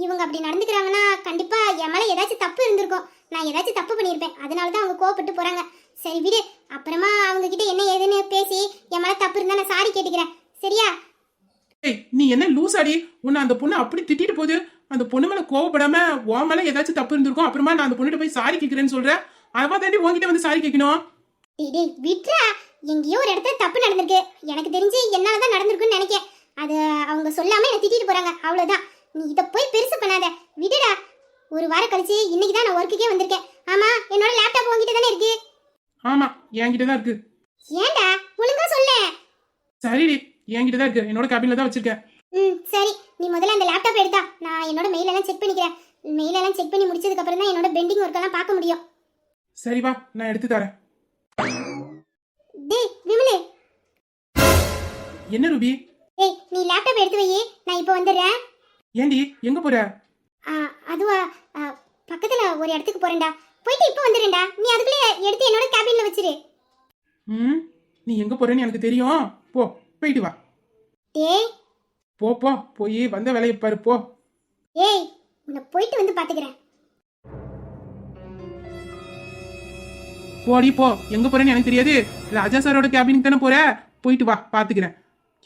இவங்க அப்படி நடந்துக்கிறாங்கன்னா கண்டிப்பா என் மேல ஏதாச்சும் தப்பு இருந்திருக்கும். நான் ஏதாச்சும் தப்பு பண்ணியிருப்பேன், அதனால தான் அவங்க கோவப்பட்டு போறாங்க. சரி விடு, அப்புறமா அவங்க கிட்ட என்ன ஏதுன்னு பேசி என் மேல தப்பு இருந்தா நான் சாரி கேட்டுக்கிறேன், சரியா? ஏய் நீ என்ன லூசாடி? உன்னை அந்த பொண்ணு அப்படி திட்டிட்டு போகுது. அந்த பொண்ணு மேல கோவப்படாம உன் மேல ஏதாச்சும் தப்பு இருந்திருக்கும். அப்புறமா நான் அந்த பொண்ணுகிட்ட போய் சாரி கேட்கிறேன்னு சொல்றேன். அவன் தாண்டி உன்கிட்ட வந்து சாரி கேட்கணும். டேய் விட்றா, எங்கேயோ ஒரு இடத்துல தப்பு நடந்திருக்கு. எனக்கு தெரிஞ்சு என்னால தான் நடந்திருக்குன்னு நினைக்கிறேன். அது அவங்க சொல்லாம என்னை திட்டிட்டு போறாங்க, அவ்வளவுதான். நீ இதை போய் பெருசு பண்ணாத, விடுடா. ஒரு வாரம் கழிச்சு இன்னைக்கு தான் நான் ஒர்க்குக்கே வந்திருக்கேன். ஆமா, என்னோட லேப்டாப் உங்ககிட்ட தானே இருக்கு? ஆமா, என்கிட்ட தான் இருக்கு. ஏன்டா ஒழுங்கா சொல்ல. சரிடி, என்கிட்ட தான் இருக்கு. என்னோட கேபின்ல தான் வச்சிருக்கேன். சரி, நீ முதல்ல அந்த லேப்டாப் எடுத்தா நான் என்னோட மெயில் எல்லாம் செக் பண்ணிக்கிறேன். மெயில் எல்லாம் செக் பண்ணி முடிச்சதுக்கு அப்புறம் தான் என்னோட பெண்டிங் ஒர்க் எல்லாம் பார்க்க முடியும். சரி வா, நான் எடுத்து தரேன். டேய் விமலே. என்ன ரூபி? டேய் நீ லேப்டாப் எடுத்து வை, நான் இப்போ வந்துடுறேன். ஏண்டி எங்க போற? அதுவா, பக்கத்துல ஒரு இடத்துக்கு போறேன்டா, போயிட்டு இப்போ வந்துடுறேன்டா. நீ அதுக்குள்ளே எடுத்து என்னோட கேபின்ல வச்சிரு. நீ எங்க போறேன்னு எனக்கு தெரியும். போ, போயிட்டு வா. டேய் போ போ, போய் வந்த வேலையை பாரு போ. ஏய் உன்னை போயிட்டு வந்து பாத்துக்கிறேன். போடி போ. எங்க போறேன்னு எனக்கு தெரியாது. ராஜா சாரோட கேபினுக்கு தானே போற. போயிட்டு வா, பாத்துக்கிறேன்.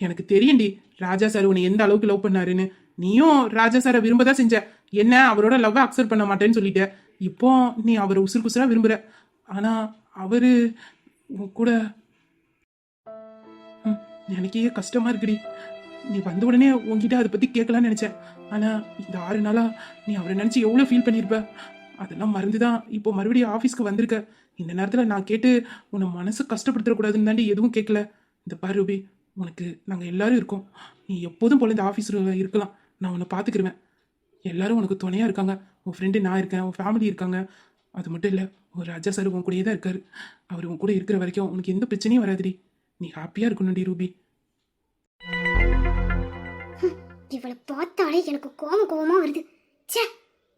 எனக்கு தெரியும்டி ராஜா சார் உன்னை எந்த அளவுக்கு லவ் பண்ணாருன்னு. நீயும் ராஜா சாரை விரும்பதான் செஞ்ச. என்ன அவரோட லவ் அக்செப்ட் பண்ண மாட்டேன்னு சொல்லிட்ட. இப்போ நீ அவரை உசுறு குசுரா விரும்புற. ஆனா அவரு உன் கூட எனக்கே கஷ்டமா இருக்குடி. நீ வந்த உடனே உன்கிட்ட அதை பத்தி கேட்கலான்னு நினைச்சேன். ஆனா இந்த 6 நாளா நீ அவரை நினைச்சு எவ்வளவு ஃபீல் பண்ணிருப்ப. அதெல்லாம் மறந்துதான் இப்போ மறுபடியும் ஆஃபீஸ்க்கு வந்திருக்க. இந்த நேரத்துல நான் கேட்டு உன்னை மனசு கஷ்டப்படுத்தக்கூடாதுன்னு தாண்டி எதுவும் கேட்கல. இந்த பாரு ரூபி, உனக்கு நாங்க எல்லாரும் இருக்கோம். நீ எப்போதும் போல இந்த ஆஃபீஸ்ல இருக்கலாம். நான் உன்னை பாத்துக்கிருவேன். எல்லாரும் உனக்கு துணையா இருக்காங்க. உன் ஃப்ரெண்டு நான் இருக்கேன், உன் ஃபேமிலி இருக்காங்க. அது மட்டும் இல்ல, ஒரு ராஜா சார் உன் கூடயே தான் இருக்காரு. அவர் உன் கூட இருக்கிற வரைக்கும் உனக்கு எந்த பிரச்சனையும் வராதுடி. நீ ஹாப்பியா இருக்கணும்டி ரூபி. இவளை பார்த்தாலே எனக்கு கோவமா வருது. ச்சே,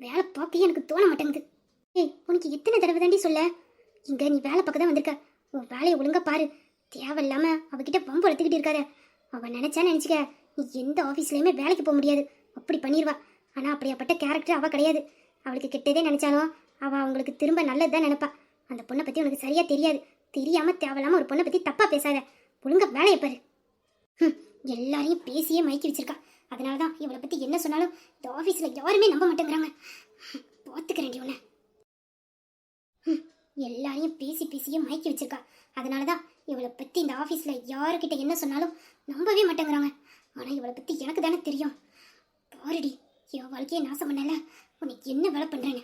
வேலை பார்க்க எனக்கு தோண மாட்டேங்குது. ஏய் உனக்கு எத்தனை தடவை தாண்டி சொல்ல, இங்க நீ வேலை பார்க்க தான் வந்திருக்க. உன் வேலையை ஒழுங்கா பாரு. தேவையில்லாம அவகிட்ட பம்பு வளர்த்துக்கிட்டு இருக்காத. அவ நினைச்சுக்க, நீ எந்த ஆஃபீஸ்லயுமே வேலைக்கு போக முடியாது. அப்படி பண்ணிடுவா. ஆனா அப்படியாப்பட்ட கேரக்டர் அவ கிடையாது. அவளுக்கு கெட்டதே நினைச்சாலும் அவ அவங்களுக்கு திரும்ப நல்லதுதான் நினைப்பா. அந்த பொண்ணை பத்தி உனக்கு சரியா தெரியாது. தெரியாம தேவையில்லாம ஒரு பொண்ணை பத்தி தப்பா பேசாத. ஒழுங்கா வேலையை பாரு. எல்லாரையும் பேசியே மயக்கி வச்சிருக்கா. அதனாலதான் இவளை பத்தி என்ன சொன்னாலும் இந்த ஆபீஸ்ல யாருமே நம்ப மாட்டேங்கிறாங்க. பாத்துக்கிறேன் உன்னை. எல்லாரையும் பேசியே மயக்கி வச்சிருக்கா. அதனாலதான் இவளை பத்தி இந்த ஆபீஸ்ல யாருக்கிட்ட என்ன சொன்னாலும் நம்பவே மாட்டேங்கிறாங்க. ஆனா இவளை பத்தி எனக்கு தானே தெரியும். பாருடி, என் வாழ்க்கையை நாசம் பண்ணல. உனக்கு என்ன வேலை பண்றேன்னு.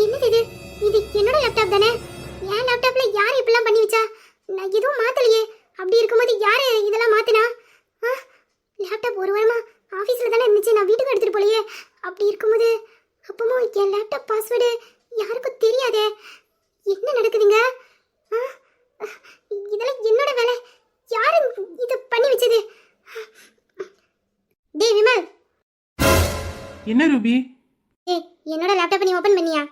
என்னது இது? இது என்னோட லேப்டாப் தானே? என் லேப்டாப்ல யார் இப்படிலாம் பண்ணி வச்சா? நான் எதுவும் மாத்தலையே. அப்படி இருக்கும்போது யாரு இதெல்லாம் மாத்தினா? லேப்டாப் ஒரு வாரமா ஆபீஸ்ல தானே இருந்துச்சு, நான் வீட்டுக்கு எடுத்துட்டு போலையே. அப்படி இருக்கும்போது அப்பவும் என் லேப்டாப் பாஸ்வேர்டு யாருக்கும் தெரியாதே. என்ன நடக்குதுங்க? இதெல்லாம் என்னோட வேலை. யாரு இத பண்ணி வச்சது? டேய் விமல். என்ன ரூபி? ஏய் என்னோட லேப்டாப் நீ ஓபன் பண்ணியா?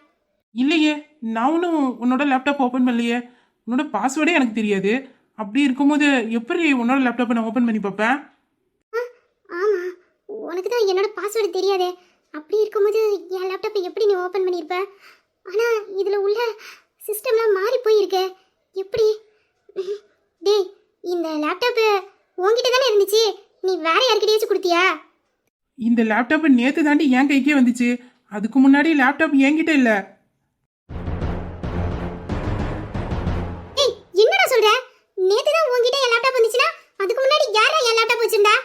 இல்லையே, நான் ஒன்றும் உன்னோட லேப்டாப் ஓப்பன் பண்ணலையே. உன்னோட பாஸ்வேர்டே எனக்கு தெரியாது. அப்படி இருக்கும்போது எப்படி உன்னோட லேப்டாப்பை நான் ஓப்பன் பண்ணி பார்ப்பேன்? ஆமா, உனக்கு தான் என்னோட பாஸ்வேர்டு தெரியாதே. அப்படி இருக்கும்போது என் லேப்டாப்பை எப்படி நீ ஓப்பன் பண்ணியிருப்ப? ஆனா இதுல உள்ள சிஸ்டம்லாம் மாறி போயிருக்கு. எப்படி? டேய் இந்த லேப்டாப் உன்கிட்ட தானே இருந்துச்சு, நீ வேற யார்கிட்டயாச்சும் கொடுத்தியா? இந்த லேப்டாப் நேத்து தாண்டி என் கைக்கே வந்துச்சு. அதுக்கு முன்னாடி லேப்டாப் என்கிட்ட இல்ல. ஏய் என்னடா சொல்ற? நேத்து தான் உன்கிட்ட என் லேப்டாப் வந்துச்சுனா அதுக்கு முன்னாடி யாரா என் லேப்டாப் வச்சிருந்தா?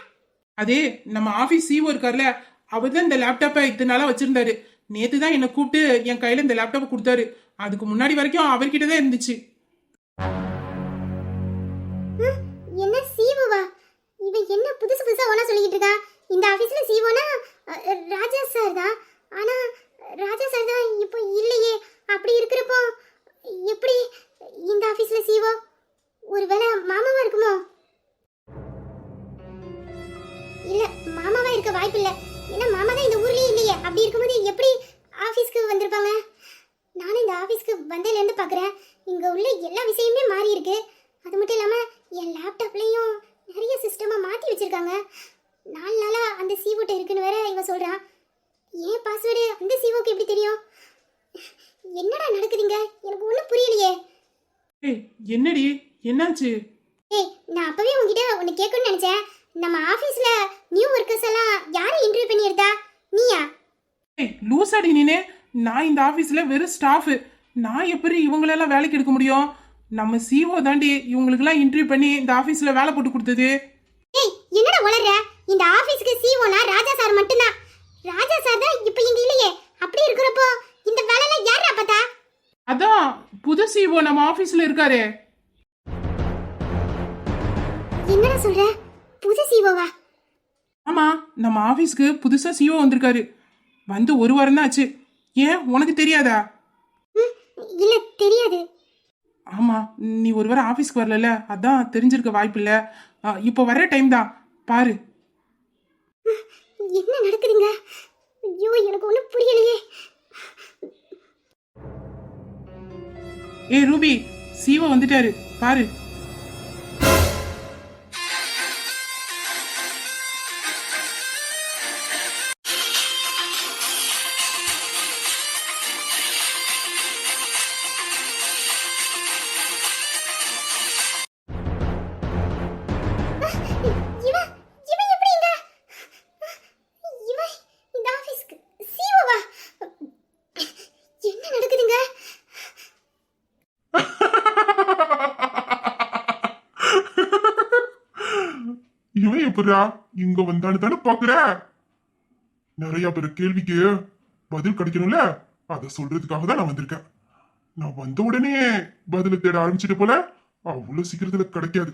அதே நம்ம ஆபீஸ் சிஓ இருக்கார்ல, அவர் தான் இந்த லேப்டாப்பை இத்தனை நாளா வச்சிருந்தாரு. நேத்து தான் என்னை கூப்பிட்டு என் கையில இந்த லேப்டாப்பை கொடுத்தாரு. அதுக்கு முன்னாடி வரைக்கும் அவர்கிட்ட தான் இருந்துச்சு. என்ன சீவோவா? இவன் என்ன புதுசு புதுசா ஒண்ணா சொல்லிக்கிட்டு இருக்கா? இந்த ஆபீஸ்ல சீவோனா ராஜா சார் தான். ஆனா ராஜா சார் தான் இப்போ இல்லையே. அப்படி இருக்கிறப்போ எப்படி இந்த ஆபீஸ்ல சீவோ? ஒருவேளை மாமாவா இருக்குமோ? இல்ல, மாமாவா இருக்க வாய்ப்பு இல்ல. ஏன்னா மாமா தான் இந்த ஊர்லயே இல்லையே. அப்படி இருக்கும்போது எப்படி ஆபீஸ்க்கு வந்திருப்பாங்க? நானும் இந்த ஆபீஸ்க்கு வந்ததுல இருந்து பாக்குறேன், இங்க உள்ள எல்லா விஷயமே மாறி இருக்கு. அது மட்டும் இல்லாம என் லேப்டாப்லயும் நிறைய சிஸ்டமா மாத்தி வச்சிருக்காங்க. 4 நாளா அந்த சீவோட்ட இருக்குன்னு வேற இவ சொல்றான். ஏன் பாஸ்வேர்டு அந்த சீவோக்கு எப்படி தெரியும்? என்னடா நடக்குதுங்க? எனக்கு ஒண்ணும் புரியலையே. ஏய் என்னடி, என்னாச்சு? ஏய், நான் அப்பவே உன்கிட்ட ஒன்னு கேட்கணும்னு நினைச்சேன். நம்ம ஆபீஸ்ல நியூ ஒர்க்கர்ஸ் எல்லாம் யாரை இன்டர்வியூ பண்ணி எடுத்தா? நீயா? ஏய் லூசாடி நீனே. நான் இந்த ஆபீஸ்ல வெறும் ஸ்டாஃப். நான் எப்படி இவங்களெல்லாம் வேலைக்கு எடுக்க முடியும்? நம்ம சிஓ தாண்டி இவங்களுக்கெல்லாம் இன்டர்வியூ பண்ணி இந்த ஆபீஸ்ல வேலை போட்டு கொடுத்தது. ஏய், என்னடா உளறற? இந்த ஆபீஸ்க்கு சிஓனா ராஜா சார் மட்டும்தான். ராஜா சார் தான் இப்போ இங்க இல்லையே. அப்படி இருக்கிறப்போ இந்த வேலையெல்லாம் யாரா பார்த்தா? அதான் புது சிஓ நம்ம ஆபீஸ்ல இருக்காரே. என்னடா சொல்ற? புது சிஓவா? ஆமா, நம்ம ஆபீஸ்க்கு புதுசா சிஓ வந்திருக்காரு. வந்து 1 வாரம் தான் ஆச்சு. ஏன் உனக்கு தெரியாதா? இல்ல, தெரியாது. ஆமா, நீ ஒரு வாரம் ஆபீஸ்க்கு வரல, அதான் தெரிஞ்சிருக்க வாய்ப்பு இல்ல. இப்போ வர டைம் தான் பாரு. என்ன நடக்குதுங்க? ஐயோ, எனக்கு ஒண்ணும் புரியலையே. ஏய் ரூபி, சிஓ வந்துட்டாரு பாரு. இவன் இவன் எப்படிங்க? இவன் இந்த ஆபீஸ்க்கு சிஓவா? என்ன நடக்குதுங்க? இவன் எப்படா இங்க வந்தான்னு தானே பாக்குற? நிறைய பேர் கேள்விக்கு பதில் கிடைக்கணும்ல, அத சொல்றதுக்காக தான் நான் வந்திருக்கேன். நான் வந்த உடனே பதில தேட ஆரம்பிச்சிட்டு போல அவ்வளவு சீக்கிரத்துல கிடைக்காது.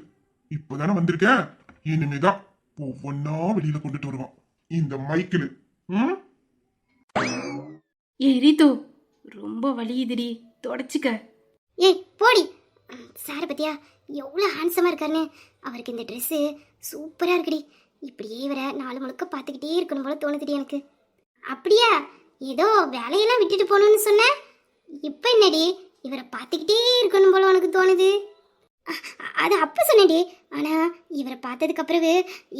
இப்பதானே வந்திருக்கேன், இனிமேதான் ஒவ்வொன்னா வெளியில கொண்டுட்டு வருவான் இந்த மைக்கிள். ஏய் ரீத்து, ரொம்ப வலியுதுடி, தொடச்சிக்க. ஏய் போடி. சாரை பத்தியா எவ்வளோ ஹேண்ட்ஸமாக இருக்காருன்னு. அவருக்கு இந்த ட்ரெஸ்ஸு சூப்பராக இருக்குடி. இப்படியே இவரை நாலு முழுக்க பார்த்துக்கிட்டே இருக்கணும் போல தோணுதுடி எனக்கு. அப்படியா? ஏதோ வேலையெல்லாம் விட்டுட்டு போகணும்னு சொன்னேன். இப்போ என்னடி இவரை பார்த்துக்கிட்டே இருக்கணும் போல உனக்கு தோணுது? அது அப்போ சொன்னேன்டி. ஆனால் இவரை பார்த்ததுக்கு அப்புறவு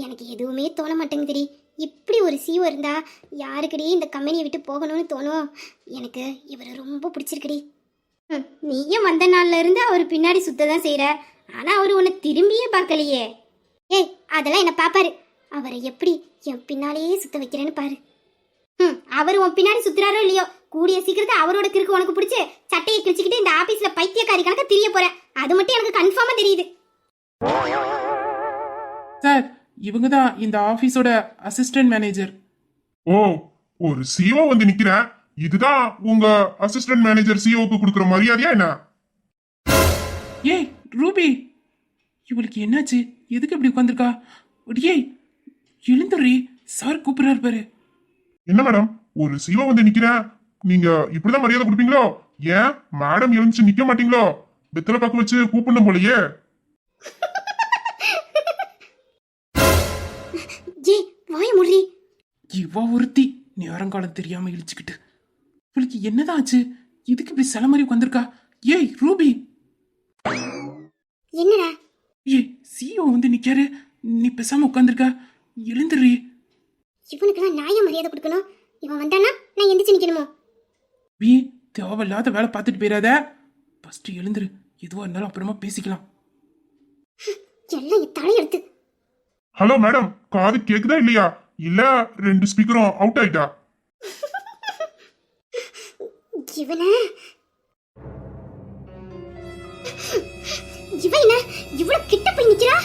எனக்கு எதுவுமே தோண மாட்டேங்குதுடி. இப்படி ஒரு சிஓ இருந்தா யாருக்கடி இந்த கம்பெனியை விட்டு போகணும்னு தோணும்? எனக்கு இவரை ரொம்ப பிடிச்சிருக்குடி. நீயும் வந்த நாள்ல இருந்து அவர் பின்னாடி சுத்த தான் செய்யற. ஆனா அவரு உன்னை திரும்பியே பார்க்கலையே. ஏய், அதெல்லாம் என்ன பாப்பாரு. அவரை எப்படி என் பின்னாலேயே சுத்த வைக்கிறேன்னு பாரு. அவர் உன் பின்னாடி சுத்துறாரோ இல்லையோ, கூடிய சீக்கிரத்தை அவரோட கிறுக்கு உனக்கு பிடிச்சு சட்டையை கிழிச்சுக்கிட்டு இந்த ஆபீஸ்ல பைத்தியக்காரி கணக்க திரிய போற. அது மட்டும் எனக்கு கன்ஃபார்மா தெரியுது. சார், இவங்க தான் இந்த ஆபீஸோட அசிஸ்டன்ட் மேனேஜர். ஓ, ஒரு சிஓ வந்து நிக்கிறேன். இதுதான் உங்க அசிஸ்டன்ட் மேனேஜர் சிஓக்கு கொடுக்குற மரியாதையா என்ன? ஏய் ரூபி, இவளுக்கு என்னாச்சு? எதுக்கு இப்படி உட்காந்துருக்கா? ஏய் எழுந்துடுறி, சார் கூப்பிடுறாரு பாரு. என்ன மேடம், ஒரு சிஓ வந்து நிக்கிறேன், நீங்க இப்படிதான் மரியாதை கொடுப்பீங்களோ? ஏன் மேடம் எழுந்துச்சு நிக்க மாட்டீங்களோ? வெத்தலை பாக்கு வச்சு கூப்பிடணும் போலயே. ஏய், வாய முடி. இவ ஒருத்தி நேரங்காலம் தெரியாம இழிச்சுக்கிட்டு. இவளுக்கு என்னதான் ஆச்சு? இதுக்கு இப்படி சில மாதிரி உட்காந்துருக்கா? ஏய் ரூபி. என்னடா? ஏய் சிஓ வந்து நிக்காரு, நீ பேசாம உட்காந்துருக்க. எழுந்துடுறி. இவனுக்குலாம் நியாய மரியாதை கொடுக்கணும். இவன் வந்தானா நான் எந்திரிச்சு நிக்கணுமோ? பி, தேவையில்லாத வேலை பார்த்துட்டு போயிடாத. ஃபர்ஸ்ட் எழுந்துரு, எதுவா இருந்தாலும் அப்புறமா பேசிக்கலாம். எல்லாம் என் தலையெடுத்து. ஹலோ மேடம், காது கேக்குதா இல்லையா? இல்ல 2 ஸ்பீக்கரும் அவுட் ஆயிட்டா? இவன இவன் என்ன இவ்வளவு கிட்ட போய் நிக்கிறா?